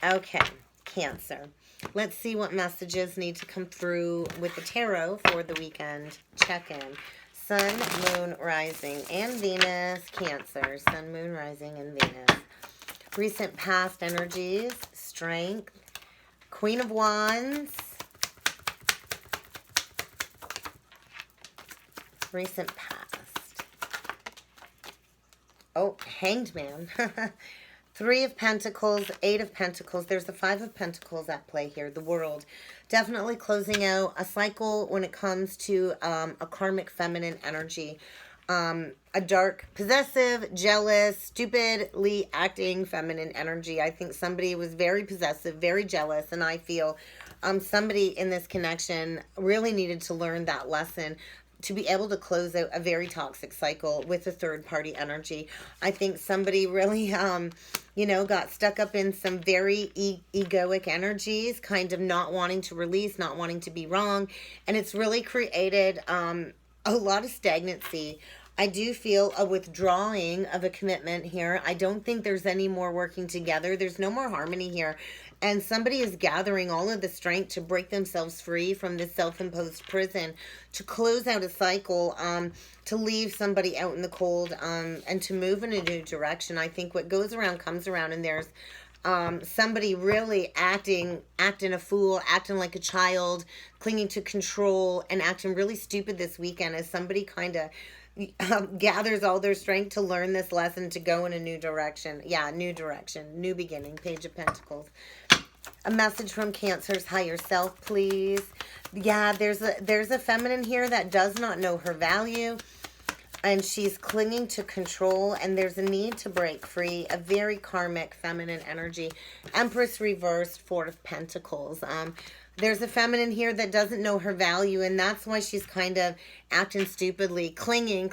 Okay, Cancer. Let's see what messages need to come through with the tarot for the weekend check-in. Sun, Moon, Rising, and Venus. Cancer. Sun, Moon, Rising, and Venus. Recent past energies. Strength. Queen of Wands. Recent past. Oh, Hanged Man. Three of Pentacles, Eight of Pentacles. There's the Five of Pentacles at play here. The World. Definitely closing out a cycle when it comes to a karmic feminine energy. A dark, possessive, jealous, stupidly acting feminine energy. I think somebody was very possessive, very jealous, and I feel somebody in this connection really needed to learn that lesson to be able to close out a very toxic cycle with a third party energy. I think somebody really, got stuck up in some very egoic energies, kind of not wanting to release, not wanting to be wrong. And it's really created a lot of stagnancy. I do feel a withdrawing of a commitment here. I don't think there's any more working together. There's no more harmony here. And somebody is gathering all of the strength to break themselves free from this self-imposed prison, to close out a cycle, to leave somebody out in the cold, and to move in a new direction. I think what goes around comes around, and there's somebody really acting a fool, acting like a child, clinging to control, and acting really stupid this weekend as somebody kind of gathers all their strength to learn this lesson, to go in a new direction. Yeah, new direction, new beginning. Page of Pentacles. A message from Cancer's higher self, please. Yeah, there's a feminine here that does not know her value, and she's clinging to control, and there's a need to break free. A very karmic feminine energy. Empress reversed, Four of Pentacles. There's a feminine here that doesn't know her value, and that's why she's kind of acting stupidly, clinging,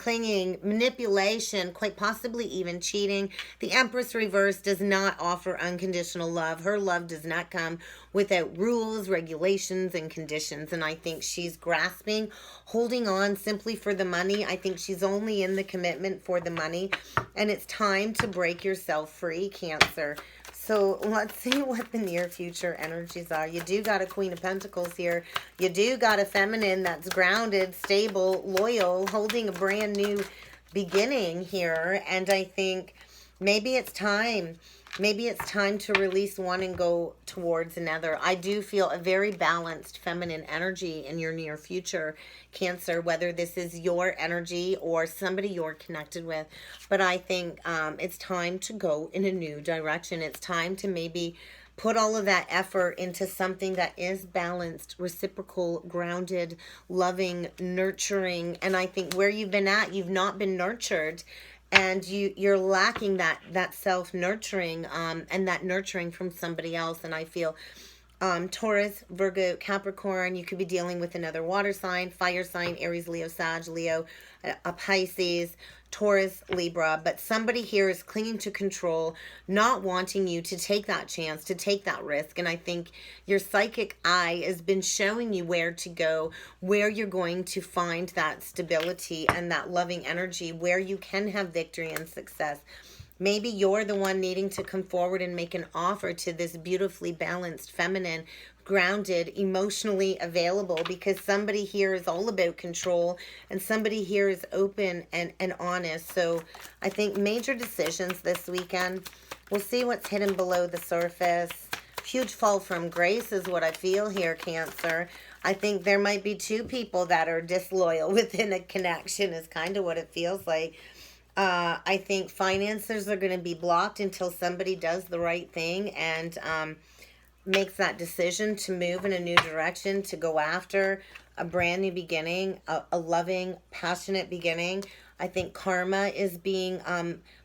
manipulation, quite possibly even cheating. The Empress reverse does not offer unconditional love. Her love does not come without rules, regulations, and conditions, and I think she's grasping, holding on simply for the money. I think she's only in the commitment for the money, and it's time to break yourself free, Cancer. So let's see what the near future energies are. You do got a Queen of Pentacles here. You do got a feminine that's grounded, stable, loyal, holding a brand new beginning here. And I think maybe it's time. Maybe it's time to release one and go towards another. I do feel a very balanced feminine energy in your near future, Cancer, whether this is your energy or somebody you're connected with. But I think it's time to go in a new direction. It's time to maybe put all of that effort into something that is balanced, reciprocal, grounded, loving, nurturing. And I think where you've been at, you've not been nurtured. And you're lacking that self-nurturing and that nurturing from somebody else. And I feel Taurus, Virgo, Capricorn, you could be dealing with another water sign, fire sign, Aries, Leo, Sag, Leo, a Pisces, Taurus, Libra. But somebody here is clinging to control, not wanting you to take that chance, to take that risk. And I think your psychic eye has been showing you where to go, where you're going to find that stability and that loving energy, where you can have victory and success. Maybe you're the one needing to come forward and make an offer to this beautifully balanced, feminine, grounded, emotionally available, because somebody here is all about control and somebody here is open and honest. So I think major decisions this weekend. We'll see what's hidden below the surface. Huge fall from grace is what I feel here, Cancer. I think there might be two people that are disloyal within a connection is kind of what it feels like. I think finances are going to be blocked until somebody does the right thing and makes that decision to move in a new direction, to go after a brand new beginning, a loving, passionate beginning. I think karma is being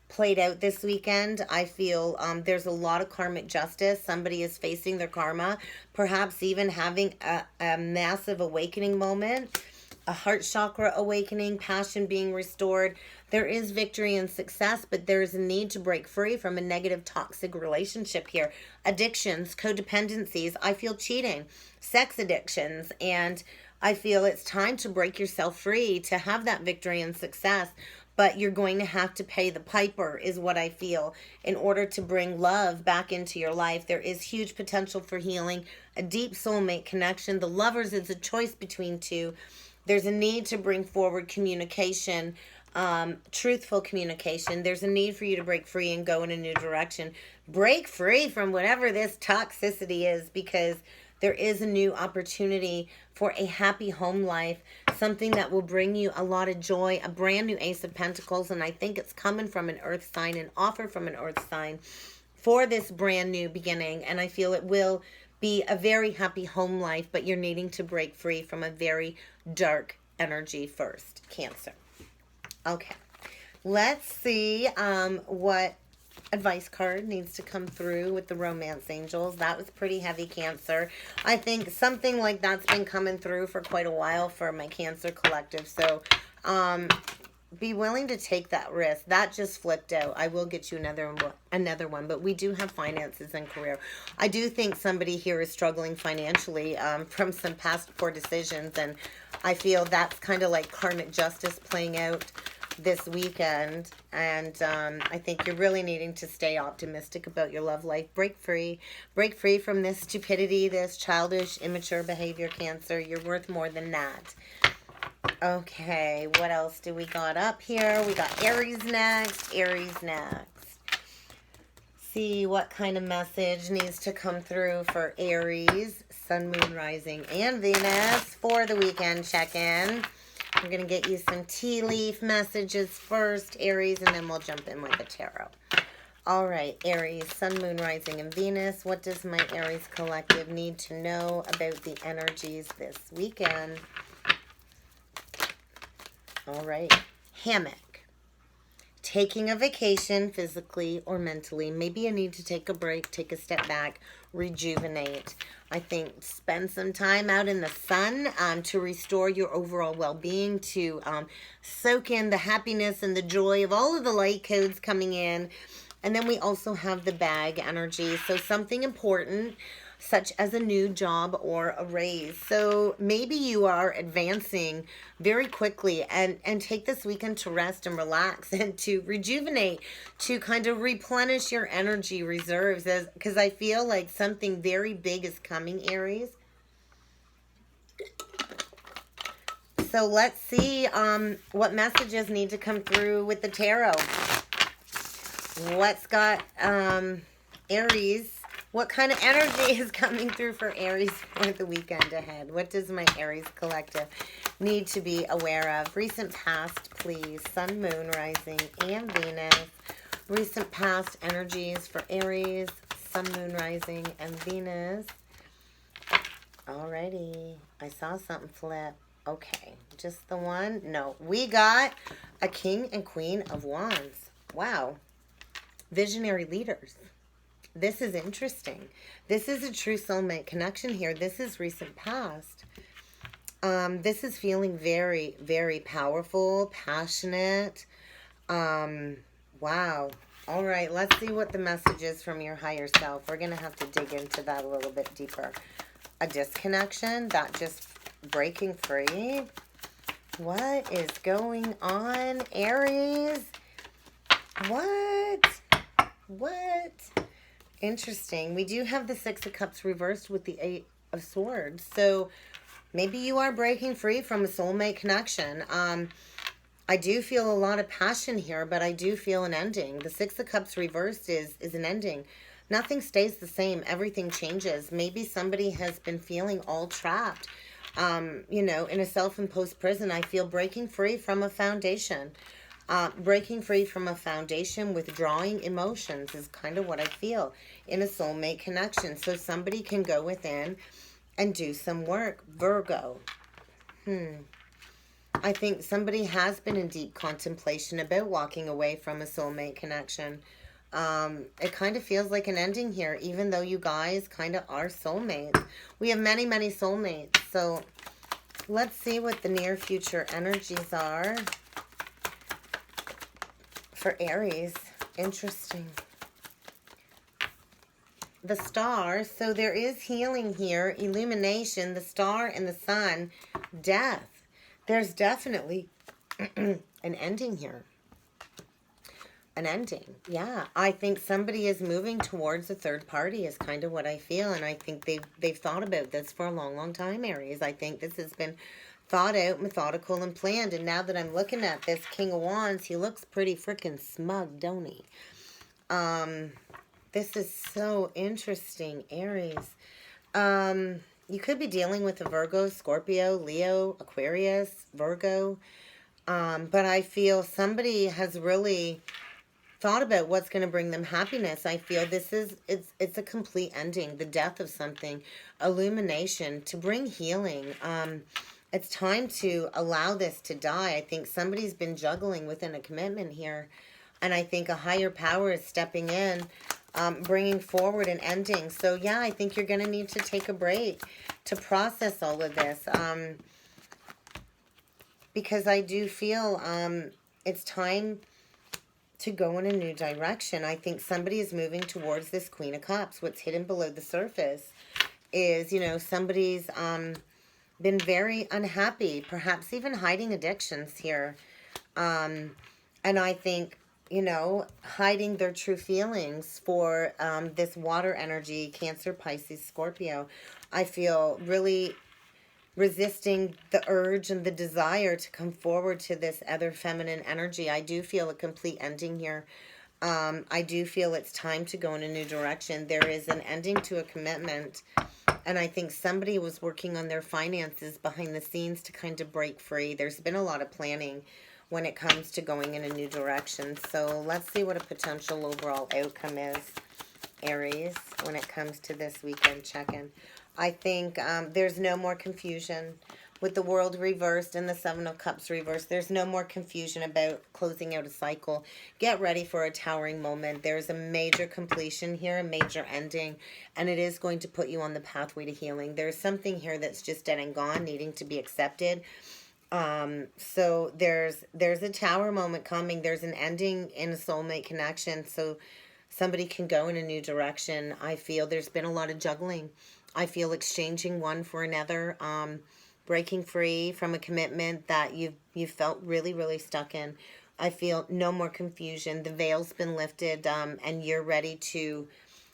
played out this weekend. I feel there's a lot of karmic justice. Somebody is facing their karma, perhaps even having a massive awakening moment, a heart chakra awakening, passion being restored. There is victory and success, but there is a need to break free from a negative, toxic relationship here. Addictions, codependencies. I feel cheating, sex addictions, and I feel it's time to break yourself free to have that victory and success. But you're going to have to pay the piper, is what I feel, in order to bring love back into your life. There is huge potential for healing, a deep soulmate connection. The lovers is a choice between two. There's a need to bring forward communication, truthful communication. There's a need for you to break free and go in a new direction. Break free from whatever this toxicity is, because there is a new opportunity for a happy home life, something that will bring you a lot of joy, a brand new Ace of Pentacles, and I think it's coming from an earth sign, an offer from an earth sign for this brand new beginning, and I feel it will be a very happy home life, but you're needing to break free from a very dark energy first, Cancer. Okay, let's see what advice card needs to come through with the romance angels. That was pretty heavy, Cancer. I think something like that's been coming through for quite a while for my Cancer collective. So be willing to take that risk. That just flipped out. I will get you another one, but we do have finances and career. I do think somebody here is struggling financially from some past poor decisions, and I feel that's kind of like karmic justice playing out. this weekend, and I think you're really needing to stay optimistic about your love life. Break free from this stupidity, this childish, immature behavior, Cancer. You're worth more than that. Okay, what else do we got up here? We got Aries next. See what kind of message needs to come through for Aries, Sun, Moon, Rising, and Venus for the weekend check-in. We're going to get you some tea leaf messages first, Aries, and then we'll jump in with the tarot. All right, Aries, Sun, Moon, Rising, and Venus. What does my Aries collective need to know about the energies this weekend? All right, hammock. Taking a vacation physically or mentally. Maybe you need to take a break, take a step back, rejuvenate. I think spend some time out in the sun to restore your overall well-being, to soak in the happiness and the joy of all of the light codes coming in. And then we also have the bag energy. So something important, such as a new job or a raise. So maybe you are advancing very quickly, and take this weekend to rest and relax and to rejuvenate, to kind of replenish your energy reserves, because I feel like something very big is coming, Aries. So let's see what messages need to come through with the tarot. What's got Aries? What kind of energy is coming through for Aries for the weekend ahead? What does my Aries collective need to be aware of? Recent past, please. Sun, Moon, Rising, and Venus. Recent past energies for Aries, Sun, Moon, Rising, and Venus. Alrighty. I saw something flip. Okay. Just the one? No. We got a King and Queen of Wands. Wow. Visionary leaders. This is interesting. This is a true soulmate connection here. This is recent past. This is feeling very, very powerful, passionate. Wow. All right, let's see what the message is from your higher self. We're going to have to dig into that a little bit deeper. A disconnection, that just breaking free. What is going on, Aries? What? Interesting. We do have the Six of Cups reversed with the Eight of Swords. So maybe you are breaking free from a soulmate connection. I do feel a lot of passion here, but I do feel an ending. The Six of Cups reversed is an ending. Nothing stays the same. Everything changes. Maybe somebody has been feeling all trapped, in a self-imposed prison. I feel breaking free from a foundation. Breaking free from a foundation, withdrawing emotions is kind of what I feel in a soulmate connection. So somebody can go within and do some work. Virgo. I think somebody has been in deep contemplation about walking away from a soulmate connection. It kind of feels like an ending here, even though you guys kind of are soulmates. We have many, many soulmates. So let's see what the near future energies are for Aries. Interesting. The star. So there is healing here, illumination, the star and the sun, death. There's definitely an ending here. An ending. Yeah. I think somebody is moving towards a third party is kind of what I feel. And I think they've thought about this for a long, long time, Aries. I think this has been thought out, methodical, and planned. And now that I'm looking at this King of Wands, he looks pretty freaking smug, don't he? This is so interesting, Aries. You could be dealing with a Virgo, Scorpio, Leo, Aquarius, Virgo. But I feel somebody has really thought about what's going to bring them happiness. I feel it's a complete ending, the death of something, illumination, to bring healing. It's time to allow this to die. I think somebody's been juggling within a commitment here. And I think a higher power is stepping in, bringing forward an ending. So, yeah, I think you're going to need to take a break to process all of this. Because I do feel it's time to go in a new direction. I think somebody is moving towards this Queen of Cups. What's hidden below the surface is, somebody's been very unhappy, perhaps even hiding addictions here. And I think, you know, hiding their true feelings for this water energy, Cancer, Pisces, Scorpio. I feel really resisting the urge and the desire to come forward to this other feminine energy. I do feel a complete ending here. I do feel it's time to go in a new direction. There is an ending to a commitment. And I think somebody was working on their finances behind the scenes to kind of break free. There's been a lot of planning when it comes to going in a new direction. So let's see what a potential overall outcome is, Aries, when it comes to this weekend check-in. I think there's no more confusion. With the World reversed and the Seven of Cups reversed, there's no more confusion about closing out a cycle. Get ready for a towering moment. There's a major completion here, a major ending, and it is going to put you on the pathway to healing. There's something here that's just dead and gone, needing to be accepted. So there's a tower moment coming. There's an ending in a soulmate connection. So somebody can go in a new direction. I feel there's been a lot of juggling. I feel exchanging one for another, breaking free from a commitment that you've felt really, really stuck in. I feel no more confusion. The veil's been lifted, and you're ready to,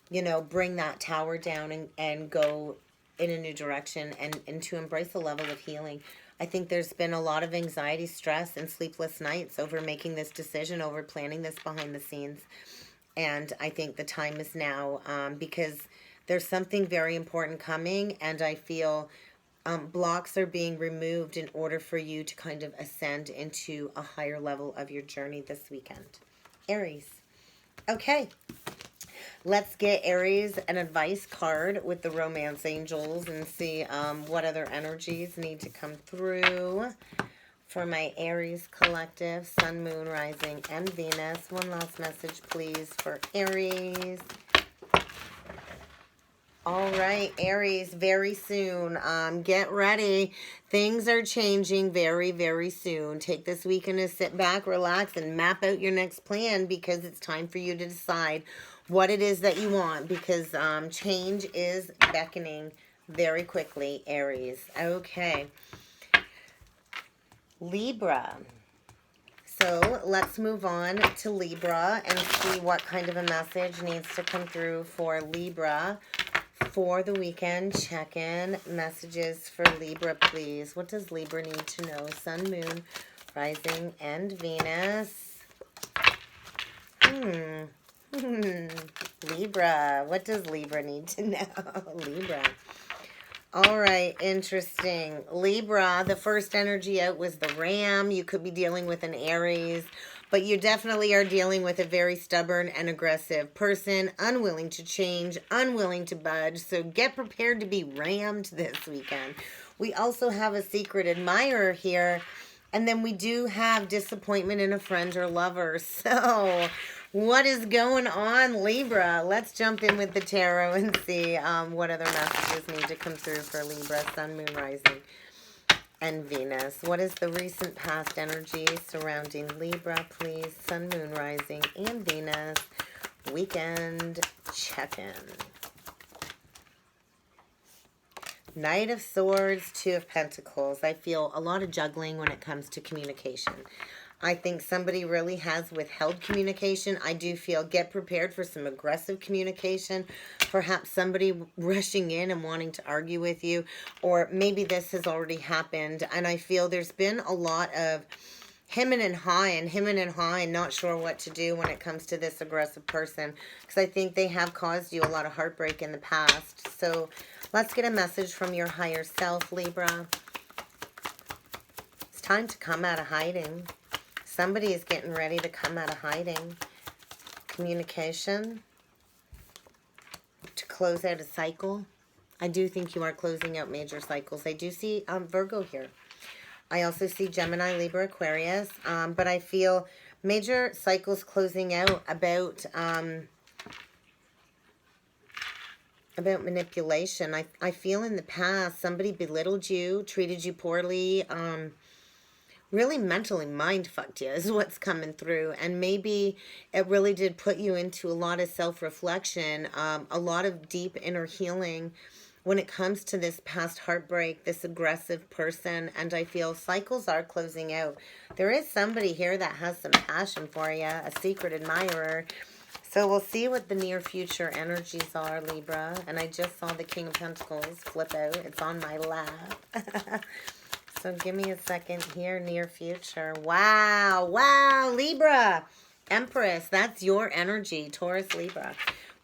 you know, bring that tower down and go in a new direction and to embrace a level of healing. I think there's been a lot of anxiety, stress, and sleepless nights over making this decision, over planning this behind the scenes. And I think the time is now, because there's something very important coming, and I feel blocks are being removed in order for you to kind of ascend into a higher level of your journey this weekend. Aries. Okay. Let's get Aries an advice card with the romance angels and see what other energies need to come through for my Aries collective, Sun, Moon, Rising, and Venus. One last message, please, for Aries. All right, Aries, very soon. Get ready. Things are changing very, very soon. Take this weekend to sit back, relax, and map out your next plan, because it's time for you to decide what it is that you want, because change is beckoning very quickly, Aries. Okay. Libra. So let's move on to Libra and see what kind of a message needs to come through for Libra for the weekend check-in. Messages for Libra, please. What does Libra need to know? Sun, Moon, Rising, and Venus. Libra. What does Libra need to know? Libra. All right, interesting. Libra, the first energy out was the Ram. You could be dealing with an Aries, but you definitely are dealing with a very stubborn and aggressive person, unwilling to change, unwilling to budge. So get prepared to be rammed this weekend. We also have a secret admirer here, and then we do have disappointment in a friend or lover. So what is going on, Libra? Let's jump in with the tarot and see what other messages need to come through for Libra, Sun, Moon, Rising, and Venus. What is the recent past energy surrounding Libra, please? Sun, Moon, Rising, and Venus. Weekend check-in. Knight of Swords, Two of Pentacles. I feel a lot of juggling when it comes to communication. I think somebody really has withheld communication. I do feel get prepared for some aggressive communication. Perhaps somebody rushing in and wanting to argue with you. Or maybe this has already happened. And I feel there's been a lot of hemming and hawing, not sure what to do when it comes to this aggressive person. Because I think they have caused you a lot of heartbreak in the past. So let's get a message from your higher self, Libra. It's time to come out of hiding. Somebody is getting ready to come out of hiding. Communication. To close out a cycle. I do think you are closing out major cycles. I do see Virgo here. I also see Gemini, Libra, Aquarius. But I feel major cycles closing out about manipulation. I feel in the past somebody belittled you, treated you poorly, really mentally mind-fucked you is what's coming through. And maybe it really did put you into a lot of self-reflection, a lot of deep inner healing. when it comes to this past heartbreak, this aggressive person, and I feel cycles are closing out. There is somebody here that has some passion for you, a secret admirer. So we'll see what the near future energies are, Libra. And I just saw the King of Pentacles flip out. It's on my lap. So give me a second here, near future. Wow, wow, Libra. Empress, that's your energy, Taurus, Libra.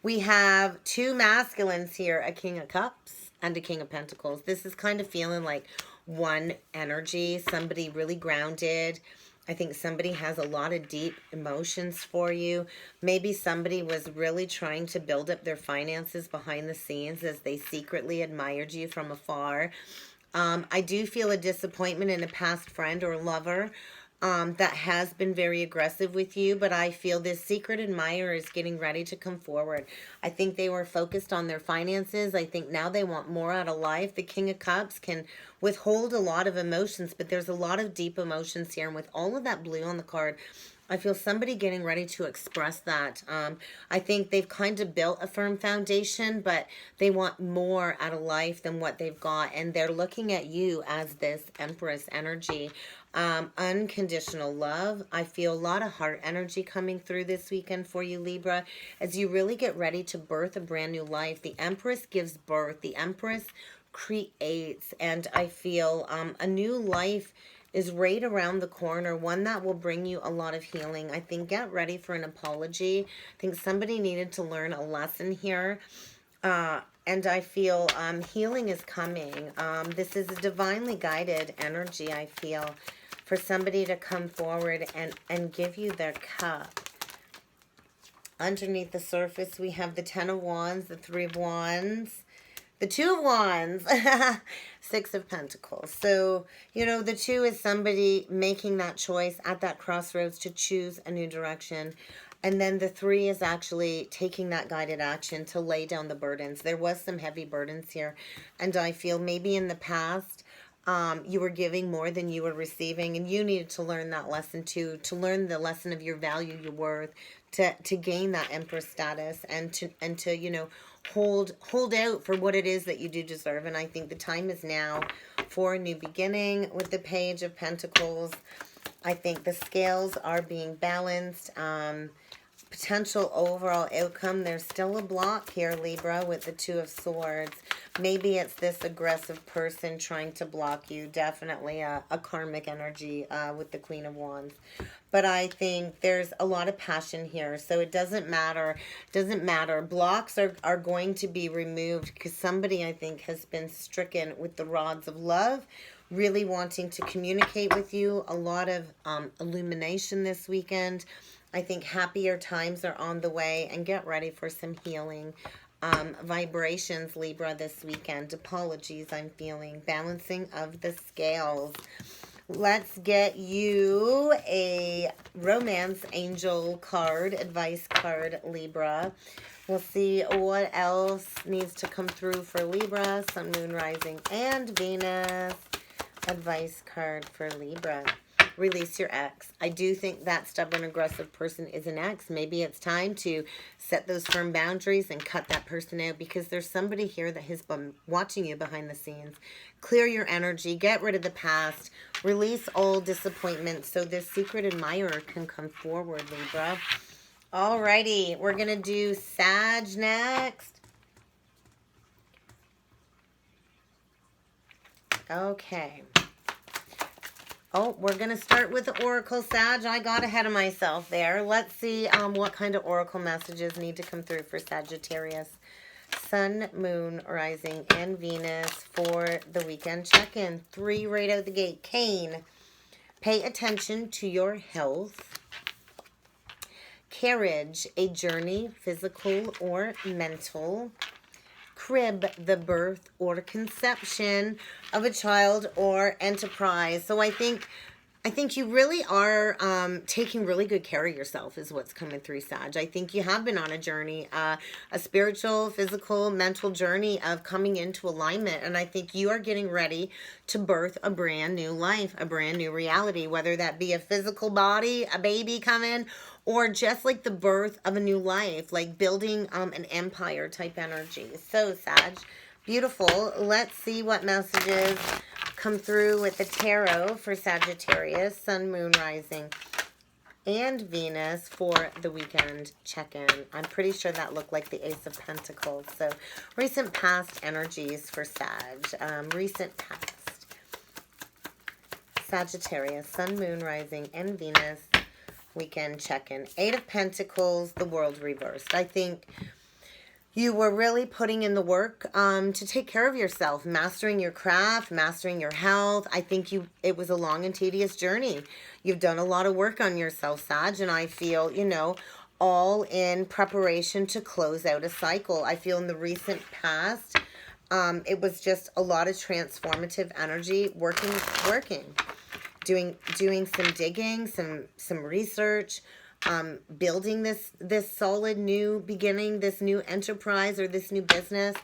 We have two masculines here, a King of Cups and a King of Pentacles. This is kind of feeling like one energy, somebody really grounded. I think somebody has a lot of deep emotions for you. Maybe somebody was really trying to build up their finances behind the scenes as they secretly admired you from afar. I do feel a disappointment in a past friend or lover that has been very aggressive with you, but I feel this secret admirer is getting ready to come forward. I think they were focused on their finances. I think now they want more out of life. The King of Cups can withhold a lot of emotions, but there's a lot of deep emotions here. And with all of that blue on the card, I feel somebody getting ready to express that. I think they've kind of built a firm foundation, but they want more out of life than what they've got. And they're looking at you as this Empress energy. Unconditional love. I feel a lot of heart energy coming through this weekend for you, Libra, as you really get ready to birth a brand new life. The Empress gives birth. The Empress creates. And I feel a new life is right around the corner, one that will bring you a lot of healing. I think get ready for an apology. I think somebody needed to learn a lesson here. And I feel healing is coming. This is a divinely guided energy, I feel, for somebody to come forward and give you their cup. Underneath the surface, we have the Ten of Wands, the Three of Wands, the Two of Wands, Six of Pentacles. So, you know, the two is somebody making that choice at that crossroads to choose a new direction. And then the three is actually taking that guided action to lay down the burdens. There was some heavy burdens here. And I feel maybe in the past, you were giving more than you were receiving. And you needed to learn that lesson too. To learn the lesson of your value, your worth. To gain that Empress status. And to you know, hold out for what it is that you do deserve. And I think the time is now for a new beginning with the Page of Pentacles. I think the scales are being balanced. Potential overall outcome, there's still a block here, Libra, with the Two of Swords. Maybe it's this aggressive person trying to block you. Definitely a karmic energy with the Queen of Wands. But I think there's a lot of passion here. So it doesn't matter. Blocks are going to be removed because somebody, I think, has been stricken with the rods of love, really wanting to communicate with you. A lot of illumination this weekend. I think happier times are on the way, and get ready for some healing vibrations, Libra, this weekend. Apologies, I'm feeling. Balancing of the scales. Let's get you a romance angel card, advice card, Libra. We'll see what else needs to come through for Libra, Sun, Moon, Rising, and Venus. Advice card for Libra. Release your ex. I do think that stubborn, aggressive person is an ex. Maybe it's time to set those firm boundaries and cut that person out, because there's somebody here that has been watching you behind the scenes. Clear your energy. Get rid of the past. Release all disappointment so this secret admirer can come forward, Libra. Alrighty, we're going to do Sag next. Okay. Oh, we're going to start with the Oracle, Sag. I got ahead of myself there. Let's see what kind of Oracle messages need to come through for Sagittarius. Sun, Moon, Rising, and Venus for the weekend check-in. 3 right out the gate. Cain, pay attention to your health. Carriage, a journey, physical or mental. Crib, the birth or conception of a child or enterprise. So I think you really are taking really good care of yourself is what's coming through, Sag. I think you have been on a journey, a spiritual, physical, mental journey of coming into alignment. And I think you are getting ready to birth a brand new life, a brand new reality, whether that be a physical body, a baby coming, or just like the birth of a new life, like building an empire type energy. So, Sag, Beautiful. Let's see what messages come through with the tarot for Sagittarius, Sun, Moon, Rising, and Venus for the weekend check-in. I'm pretty sure that looked like the Ace of Pentacles. So recent past energies for Sag. Recent past. Sagittarius, Sun, Moon, Rising, and Venus weekend check-in. Eight of Pentacles, the world reversed. I think you were really putting in the work to take care of yourself, mastering your craft, mastering your health. I think it was a long and tedious journey. You've done a lot of work on yourself, Sag, and I feel, you know, all in preparation to close out a cycle. I feel in the recent past, it was just a lot of transformative energy, working, doing some digging, some research, building this solid new beginning, this new enterprise or this new business.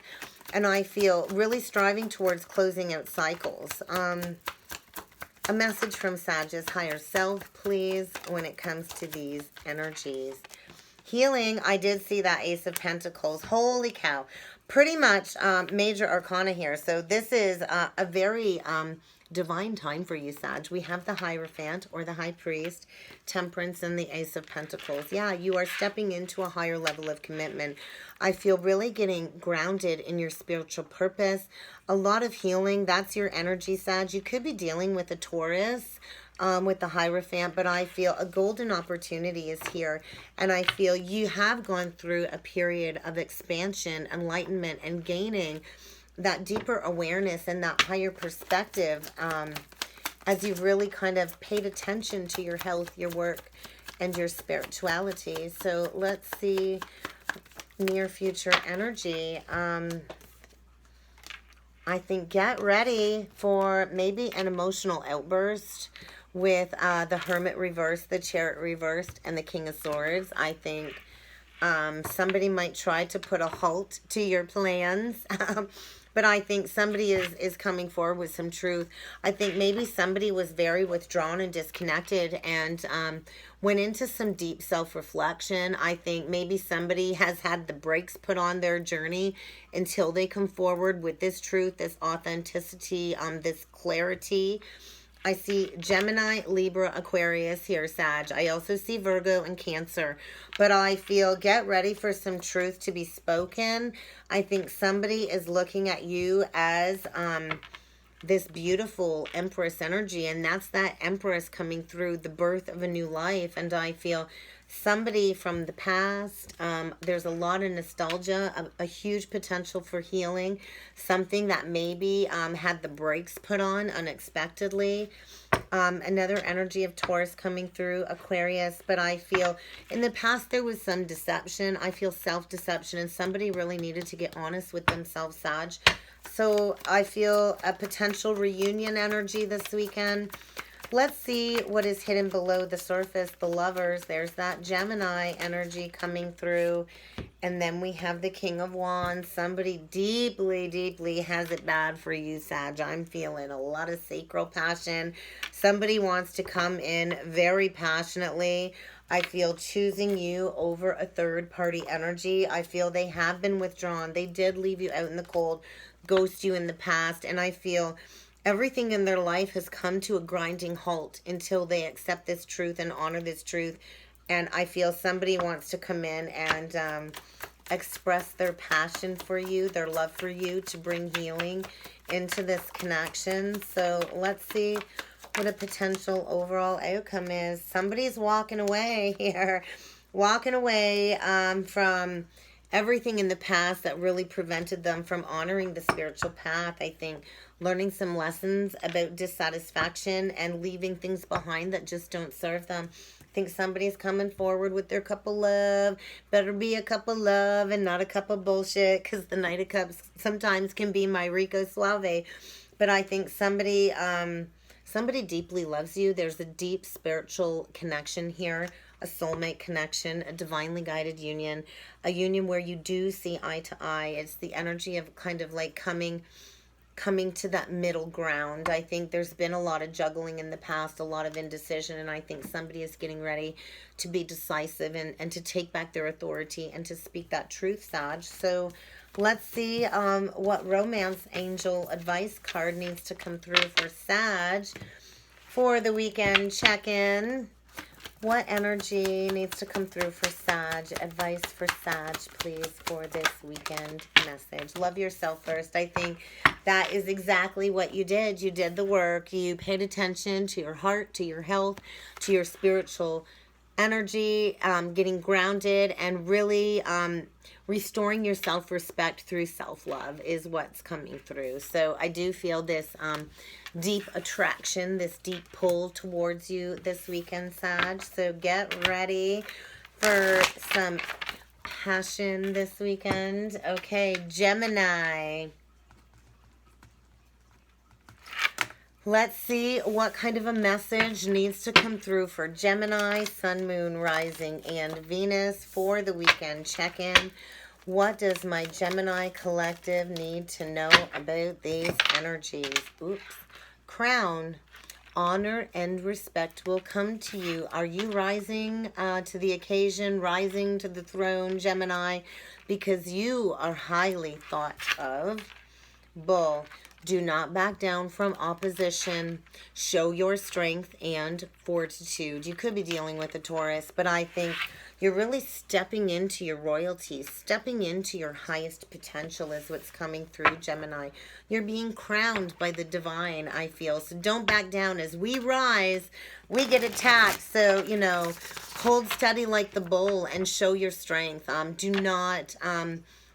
And I feel really striving towards closing out cycles. A message from Sag's higher self, please, when it comes to these energies. Healing, I did see that Ace of Pentacles. Holy cow. Pretty much major arcana here. So this is a very divine time for you, Sag. We have the Hierophant or the High Priest, Temperance, and the Ace of Pentacles. Yeah, you are stepping into a higher level of commitment. I feel really getting grounded in your spiritual purpose. A lot of healing. That's your energy, Sag. You could be dealing with a Taurus with the Hierophant, but I feel a golden opportunity is here. And I feel you have gone through a period of expansion, enlightenment, and gaining that deeper awareness and that higher perspective as you've really kind of paid attention to your health, your work, and your spirituality. So let's see near future energy. I think get ready for maybe an emotional outburst with the Hermit reversed, the Chariot reversed, and the King of Swords. I think somebody might try to put a halt to your plans. But I think somebody is coming forward with some truth. I think maybe somebody was very withdrawn and disconnected and went into some deep self-reflection. I think maybe somebody has had the brakes put on their journey until they come forward with this truth, this authenticity, this clarity. I see Gemini, Libra, Aquarius here, Sag. I also see Virgo and Cancer. But I feel get ready for some truth to be spoken. I think somebody is looking at you as this beautiful Empress energy. And that's that Empress coming through the birth of a new life. And I feel somebody from the past, there's a lot of nostalgia, a huge potential for healing, something that maybe had the brakes put on unexpectedly. Another energy of Taurus coming through, Aquarius, but I feel in the past there was some deception. I feel self-deception, and somebody really needed to get honest with themselves, Sag. So I feel a potential reunion energy this weekend. Let's see what is hidden below the surface, the Lovers. There's that Gemini energy coming through. And then we have the King of Wands. Somebody deeply, deeply has it bad for you, Sag. I'm feeling a lot of sacral passion. Somebody wants to come in very passionately. I feel choosing you over a third-party energy. I feel they have been withdrawn. They did leave you out in the cold, ghost you in the past. And I feel everything in their life has come to a grinding halt until they accept this truth and honor this truth. And I feel somebody wants to come in and express their passion for you, their love for you, to bring healing into this connection. So let's see what a potential overall outcome is. Somebody's walking away here. Walking away from everything in the past that really prevented them from honoring the spiritual path. I think learning some lessons about dissatisfaction and leaving things behind that just don't serve them. I think somebody's coming forward with their cup of love. Better be a cup of love and not a cup of bullshit, because the Knight of Cups sometimes can be my Rico Suave. But I think somebody deeply loves you. There's a deep spiritual connection here, a soulmate connection, a divinely guided union, a union where you do see eye to eye. It's the energy of kind of like coming to that middle ground. I think there's been a lot of juggling in the past, a lot of indecision, and I think somebody is getting ready to be decisive and to take back their authority and to speak that truth, Sag. So Let's see what romance angel advice card needs to come through for Sag for the weekend check-in. What energy needs to come through for Sag? Advice for Sag, please, for this weekend message. Love yourself first. I think that is exactly what you did. You did the work. You paid attention to your heart, to your health, to your spiritual energy, getting grounded, and really restoring your self-respect through self-love is what's coming through. So I do feel this deep attraction, this deep pull towards you this weekend, Sag. So get ready for some passion this weekend. Okay, Gemini. Let's see what kind of a message needs to come through for Gemini, Sun, Moon, Rising, and Venus for the weekend check-in. What does my Gemini collective need to know about these energies? Oops. Crown. Honor and respect will come to you. Are you rising to the occasion, rising to the throne, Gemini? Because you are highly thought of. Bull. Do not back down from opposition. Show your strength and fortitude. You could be dealing with a Taurus, but I think you're really stepping into your royalty, stepping into your highest potential is what's coming through, Gemini. You're being crowned by the divine, I feel. So don't back down. As we rise, we get attacked. So, you know, hold steady like the bull and show your strength. Do not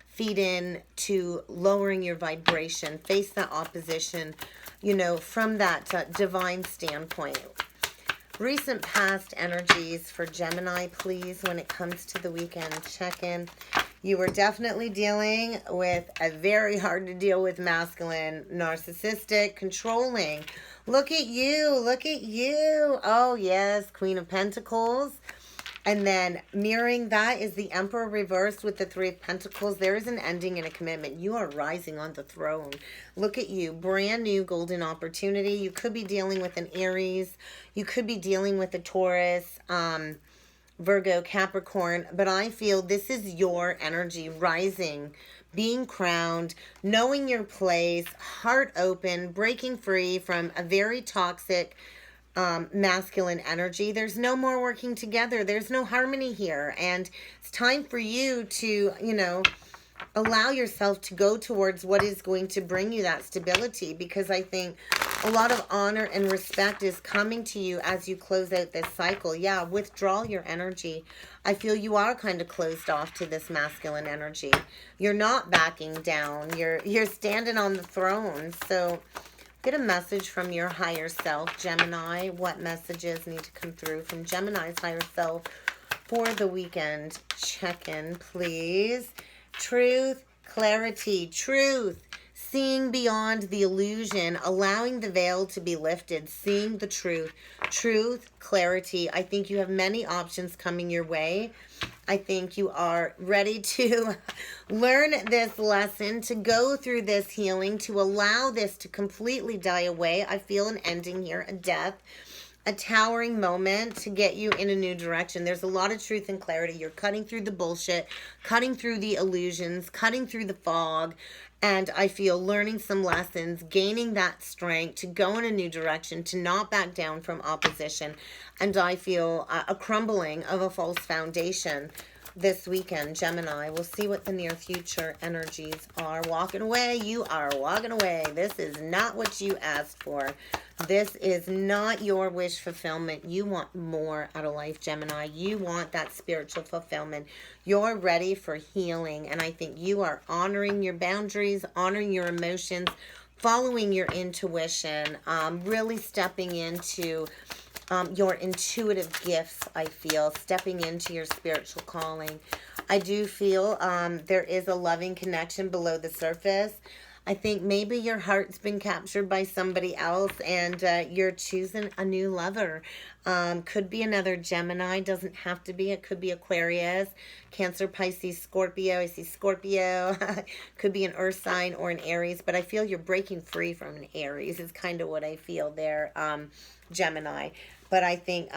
feed in to lowering your vibration. Face that opposition, you know, from that divine standpoint. Recent past energies for Gemini, please, when it comes to the weekend check-in. You were definitely dealing with a very hard to deal with masculine, narcissistic, controlling. Look at you. Look at you. Oh, yes. Queen of Pentacles. And then mirroring that is the Emperor reversed with the Three of Pentacles. There is an ending and a commitment. You are rising on the throne. Look at you. Brand new golden opportunity. You could be dealing with an Aries. You could be dealing with a Taurus, Virgo, Capricorn. But I feel this is your energy rising, being crowned, knowing your place, heart open, breaking free from a very toxic masculine energy. There's no more working together. There's no harmony here. And it's time for you to, you know, allow yourself to go towards what is going to bring you that stability, because I think a lot of honor and respect is coming to you as you close out this cycle. Yeah, withdraw your energy. I feel you are kind of closed off to this masculine energy. You're not backing down. You're standing on the throne. So get a message from your higher self, Gemini. What messages need to come through from Gemini's higher self for the weekend check-in, please? Truth, clarity, truth. Seeing beyond the illusion, allowing the veil to be lifted, seeing the truth. Truth, clarity. I think you have many options coming your way. I think you are ready to learn this lesson, to go through this healing, to allow this to completely die away. I feel an ending here, a death, a towering moment to get you in a new direction. There's a lot of truth and clarity. You're cutting through the bullshit, cutting through the illusions, cutting through the fog. And I feel learning some lessons, gaining that strength to go in a new direction, to not back down from opposition. And I feel a crumbling of a false foundation this weekend, Gemini. We'll see what the near future energies are. Walking away, you are walking away. This is not what you asked for. This is not your wish fulfillment. You want more out of life, Gemini. You want that spiritual fulfillment. You're ready for healing. And I think you are honoring your boundaries, honoring your emotions, following your intuition, really stepping into your intuitive gifts, I feel, stepping into your spiritual calling. I do feel there is a loving connection below the surface. I think maybe your heart's been captured by somebody else and you're choosing a new lover. Could be another Gemini, doesn't have to be. It could be Aquarius, Cancer, Pisces, Scorpio. I see Scorpio. Could be an earth sign or an Aries, but I feel you're breaking free from an Aries is kind of what I feel there, Gemini. But I think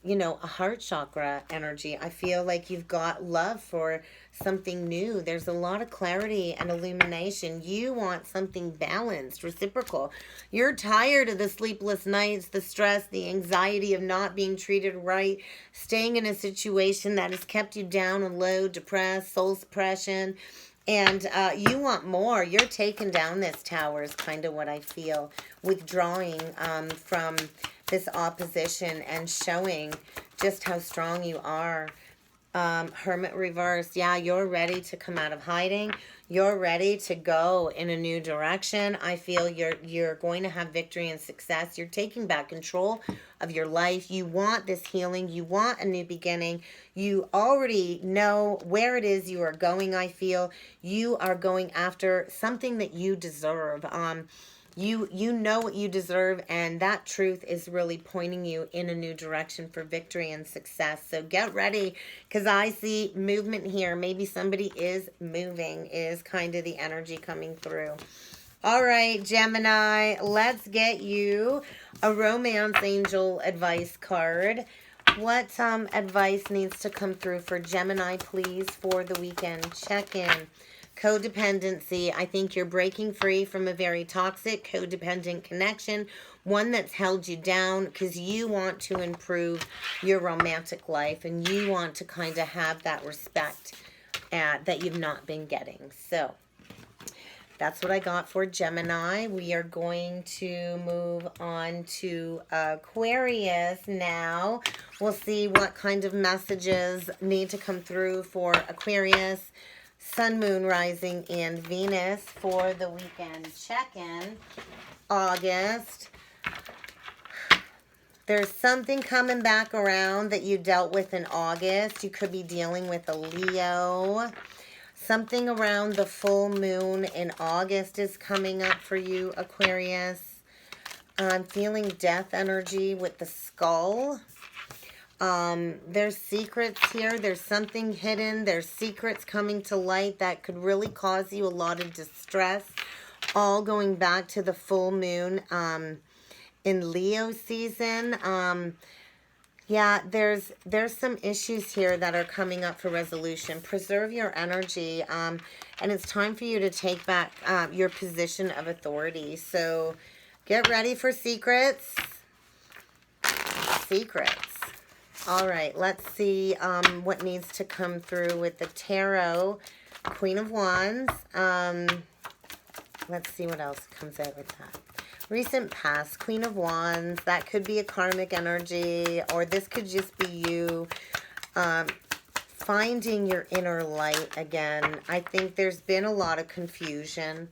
you know, a heart chakra energy. I feel like you've got love for something new. There's a lot of clarity and illumination. You want something balanced, reciprocal. You're tired of the sleepless nights, the stress, the anxiety of not being treated right, staying in a situation that has kept you down and low, depressed, soul suppression. And you want more. You're taking down this tower is kind of what I feel. Withdrawing from this opposition and showing just how strong you are. Hermit reverse. Yeah, you're ready to come out of hiding. You're ready to go in a new direction. I feel you're going to have victory and success. You're taking back control of your life. You want this healing. You want a new beginning. You already know where it is you are going, I feel. You are going after something that you deserve. You know what you deserve, and that truth is really pointing you in a new direction for victory and success. So get ready, because I see movement here. Maybe somebody is moving, is kind of the energy coming through. All right, Gemini, let's get you a romance angel advice card. What advice needs to come through for Gemini, please, for the weekend? Check-in. Codependency. I think you're breaking free from a very toxic, codependent connection, one that's held you down because you want to improve your romantic life and you want to kind of have that respect that you've not been getting. So that's what I got for Gemini. We are going to move on to Aquarius now. We'll see what kind of messages need to come through for Aquarius. Sun, Moon, Rising, and Venus for the weekend check-in. August. There's something coming back around that you dealt with in August. You could be dealing with a Leo. Something around the full moon in August is coming up for you, Aquarius. I'm feeling death energy with the skull. There's secrets here. There's something hidden. There's secrets coming to light that could really cause you a lot of distress. All going back to the full moon in Leo season. Yeah, there's some issues here that are coming up for resolution. Preserve your energy. And it's time for you to take back your position of authority. So get ready for secrets. Secrets. All right, let's see what needs to come through with the Tarot, Queen of Wands. Let's see what else comes out with that. Recent past, Queen of Wands. That could be a karmic energy, or this could just be you finding your inner light again. I think there's been a lot of confusion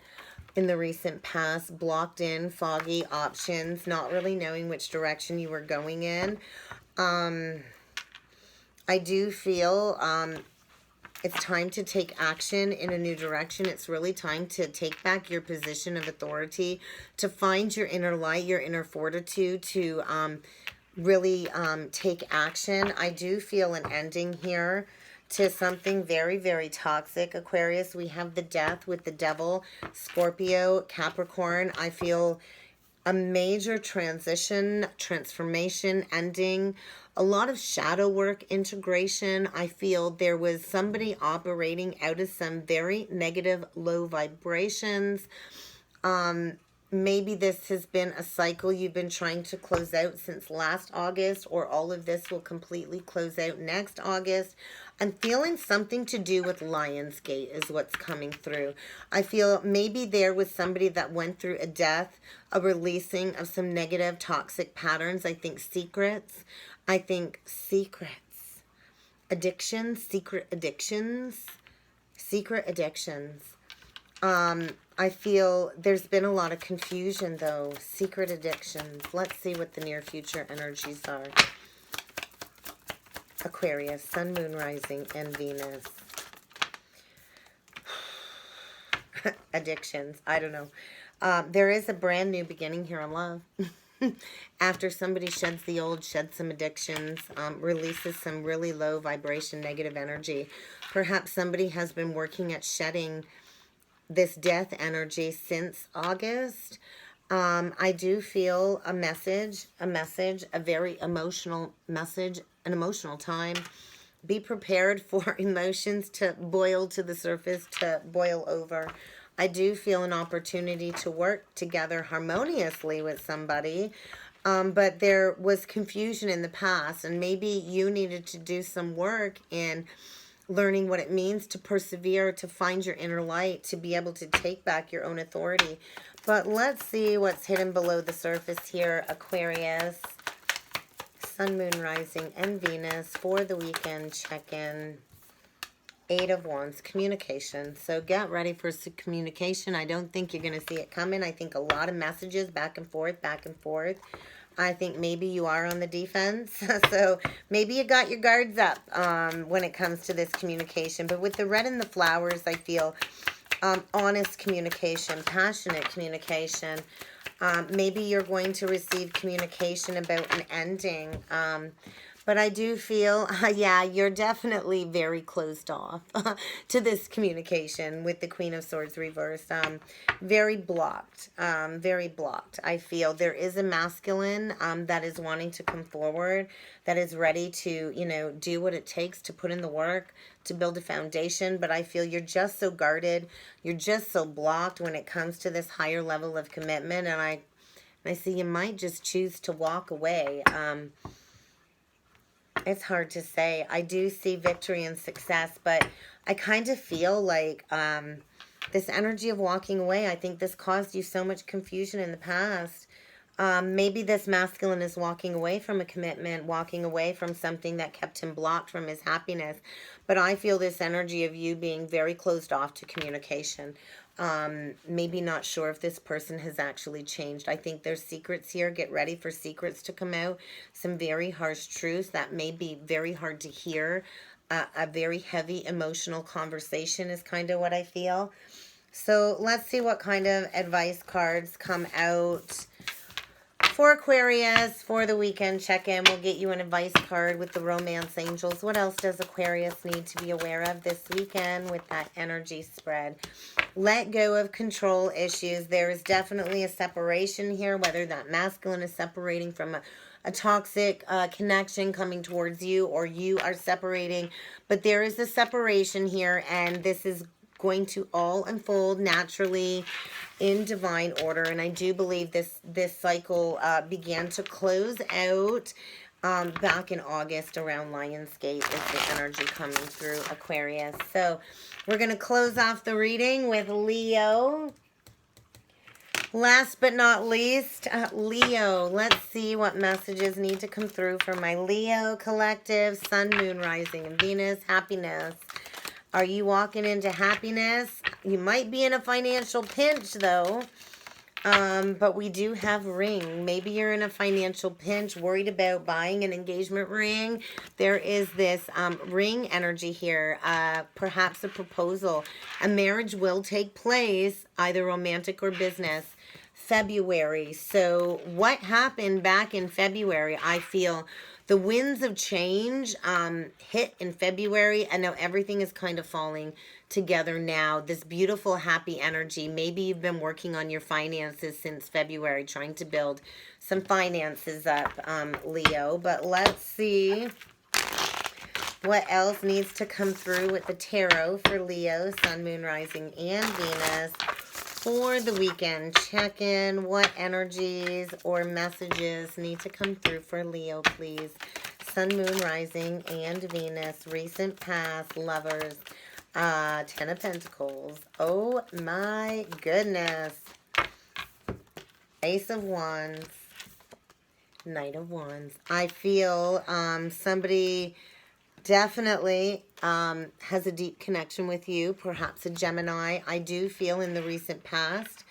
in the recent past, blocked in, foggy options, not really knowing which direction you were going in. I do feel it's time to take action in a new direction. It's really time to take back your position of authority, to find your inner light, your inner fortitude, to really take action. I do feel an ending here to something very, very toxic, Aquarius. We have the death with the devil, Scorpio, Capricorn. I feel a major transition, transformation, ending, a lot of shadow work, integration. I feel there was somebody operating out of some very negative, low vibrations. Maybe this has been a cycle you've been trying to close out since last August, or all of this will completely close out next August. I'm feeling something to do with Lionsgate is what's coming through. I feel maybe there was somebody that went through a death, a releasing of some negative, toxic patterns. I think secrets. I think secrets. Addictions, secret addictions. Secret addictions. I feel there's been a lot of confusion, though. Secret addictions. Let's see what the near future energies are. Aquarius, Sun, Moon, Rising, and Venus. Addictions. I don't know. There is a brand new beginning here in love. After somebody sheds the old, sheds some addictions, releases some really low vibration, negative energy. Perhaps somebody has been working at shedding this death energy since August. I do feel a message, a very emotional message, an emotional time. Be prepared for emotions to boil to the surface, to boil over. I do feel an opportunity to work together harmoniously with somebody. But there was confusion in the past, and maybe you needed to do some work in learning what it means to persevere, to find your inner light, to be able to take back your own authority. But let's see what's hidden below the surface here, Aquarius. Sun, Moon, Rising, and Venus for the weekend check-in. Eight of Wands, communication. So get ready for some communication. I don't think you're going to see it coming. I think a lot of messages back and forth, back and forth. I think maybe you are on the defense. So maybe you got your guards up when it comes to this communication. But with the red and the flowers, I feel honest communication, passionate communication. Maybe you're going to receive communication about an ending. But I do feel, yeah, you're definitely very closed off to this communication with the Queen of Swords reversed. Very blocked, very blocked. I feel there is a masculine that is wanting to come forward, that is ready to, you know, do what it takes to put in the work, to build a foundation. But I feel you're just so guarded. You're just so blocked when it comes to this higher level of commitment. And I see you might just choose to walk away. It's hard to say. I do see victory and success, but I kind of feel like this energy of walking away, I think this caused you so much confusion in the past. Maybe this masculine is walking away from a commitment, walking away from something that kept him blocked from his happiness. But I feel this energy of you being very closed off to communication. Maybe not sure if this person has actually changed. I think there's secrets here. Get ready for secrets to come out. Some very harsh truths that may be very hard to hear. A very heavy emotional conversation is kind of what I feel. So let's see what kind of advice cards come out for Aquarius for the weekend check-in. We'll get you an advice card with the romance angels. What else does Aquarius need to be aware of this weekend with that energy spread? Let go of control issues. There is definitely a separation here, whether that masculine is separating from a toxic connection coming towards you, or you are separating. But there is a separation here, and this is going to all unfold naturally in divine order. And I do believe this cycle began to close out back in August around Lionsgate is the energy coming through Aquarius. So we're going to close off the reading with Leo. Last but not least, Leo. Let's see what messages need to come through for my Leo collective. Sun, Moon, Rising, and Venus. Happiness. Are you walking into happiness? You might be in a financial pinch, though. But we do have ring. Maybe you're in a financial pinch, worried about buying an engagement ring. There is this ring energy here. Perhaps a proposal. A marriage will take place, either romantic or business. February. So what happened back in February, I feel the winds of change hit in February, and now everything is kind of falling together now. This beautiful, happy energy. Maybe you've been working on your finances since February, trying to build some finances up, Leo. But let's see what else needs to come through with the tarot for Leo, Sun, Moon, Rising, and Venus for the weekend check-in. What energies or messages need to come through for Leo, please? Sun, Moon, Rising, and Venus. Recent past, lovers. Ten of Pentacles. Oh my goodness. Ace of Wands. Knight of Wands. I feel somebody definitely has a deep connection with you, perhaps a Gemini. I do feel in the recent past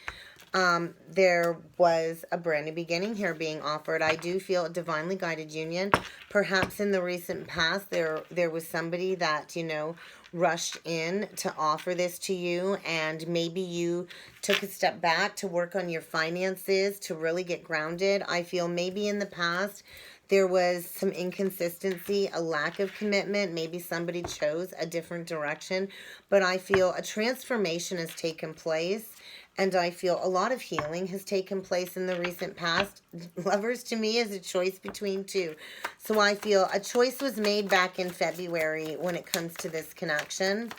there was a brand new beginning here being offered. I do feel a divinely guided union. Perhaps in the recent past there was somebody that, you know, rushed in to offer this to you, and maybe you took a step back to work on your finances, to really get grounded. I feel maybe in the past there was some inconsistency, a lack of commitment. Maybe somebody chose a different direction. But I feel a transformation has taken place. And I feel a lot of healing has taken place in the recent past. Lovers to me is a choice between two. So I feel a choice was made back in February when it comes to this connection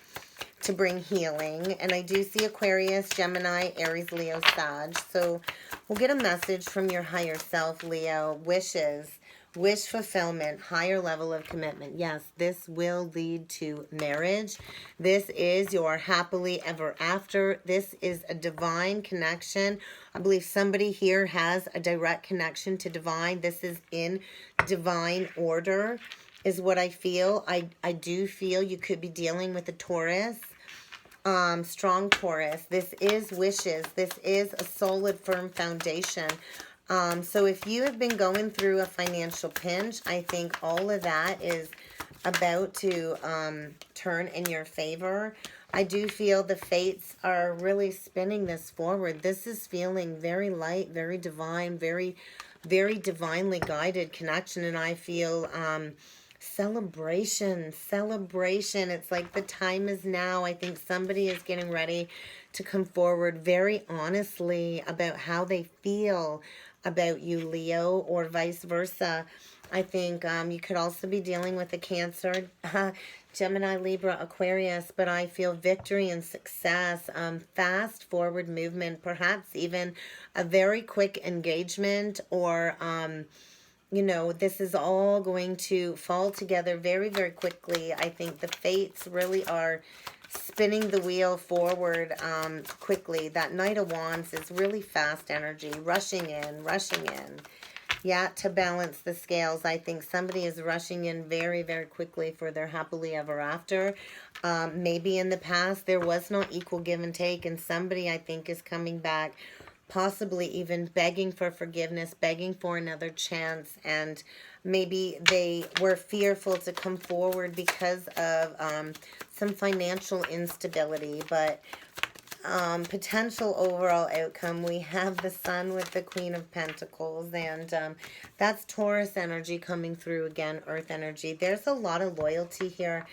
to bring healing. And I do see Aquarius, Gemini, Aries, Leo, Sag. So we'll get a message from your higher self, Leo. Wishes, wish fulfillment, higher level of commitment. Yes, this will lead to marriage. This is your happily ever after. This is a divine connection. I believe somebody here has a direct connection to divine. This is in divine order is what I feel. I do feel you could be dealing with a Taurus. Strong Taurus. This is wishes. This is a solid, firm foundation. So if you have been going through a financial pinch, I think all of that is about to turn in your favor. I do feel the fates are really spinning this forward. This is feeling very light, very divine, very, very divinely guided connection. And I feel celebration. It's like the time is now. I think somebody is getting ready to come forward very honestly about how they feel about you, Leo, or vice versa. I think you could also be dealing with a Cancer, Gemini, Libra, Aquarius, but I feel victory and success, fast forward movement, perhaps even a very quick engagement, or you know, this is all going to fall together very, very quickly. I think the fates really are spinning the wheel forward quickly. That Knight of Wands is really fast energy, rushing in. Yeah, to balance the scales. I think somebody is rushing in very, very quickly for their happily ever after. Maybe in the past there was no equal give and take, and somebody, I think, is coming back, possibly even begging for forgiveness, begging for another chance, and maybe they were fearful to come forward because of some financial instability. But potential overall outcome, we have the Sun with the Queen of Pentacles, and that's Taurus energy coming through again, Earth energy. There's a lot of loyalty here.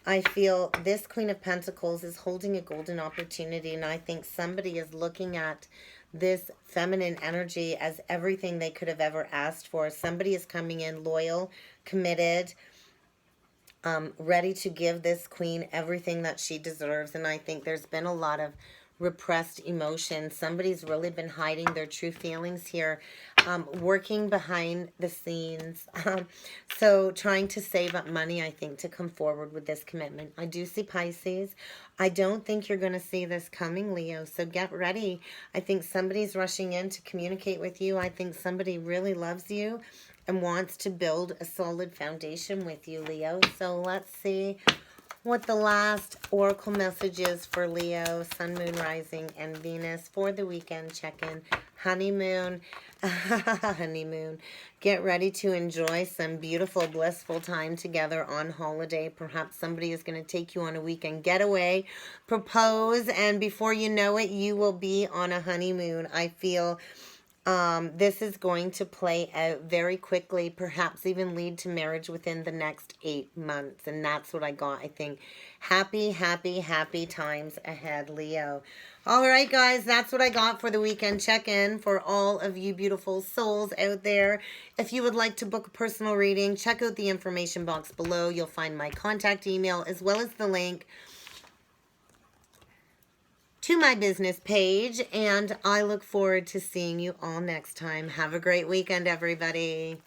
I feel this Queen of Pentacles is holding a golden opportunity, and I think somebody is looking at this feminine energy as everything they could have ever asked for. Somebody is coming in loyal, committed, ready to give this queen everything that she deserves. And I think there's been a lot of repressed emotion. Somebody's really been hiding their true feelings here, working behind the scenes. So trying to save up money, I think, to come forward with this commitment. I do see Pisces. I don't think you're going to see this coming, Leo, so get ready. I think somebody's rushing in to communicate with you. I think somebody really loves you and wants to build a solid foundation with you, Leo. So let's see what the last oracle message is for Leo, Sun, Moon, Rising, and Venus for the weekend check-in. Honeymoon. Honeymoon. Get ready to enjoy some beautiful, blissful time together on holiday. Perhaps somebody is going to take you on a weekend getaway, propose, and before you know it, you will be on a honeymoon. I feel this is going to play out very quickly, perhaps even lead to marriage within the next 8 months. And that's what I got, I think. Happy, happy, happy times ahead, Leo. All right, guys, that's what I got for the weekend check-in for all of you beautiful souls out there. If you would like to book a personal reading, check out the information box below. You'll find my contact email as well as the link to my business page, and I look forward to seeing you all next time. Have a great weekend, everybody.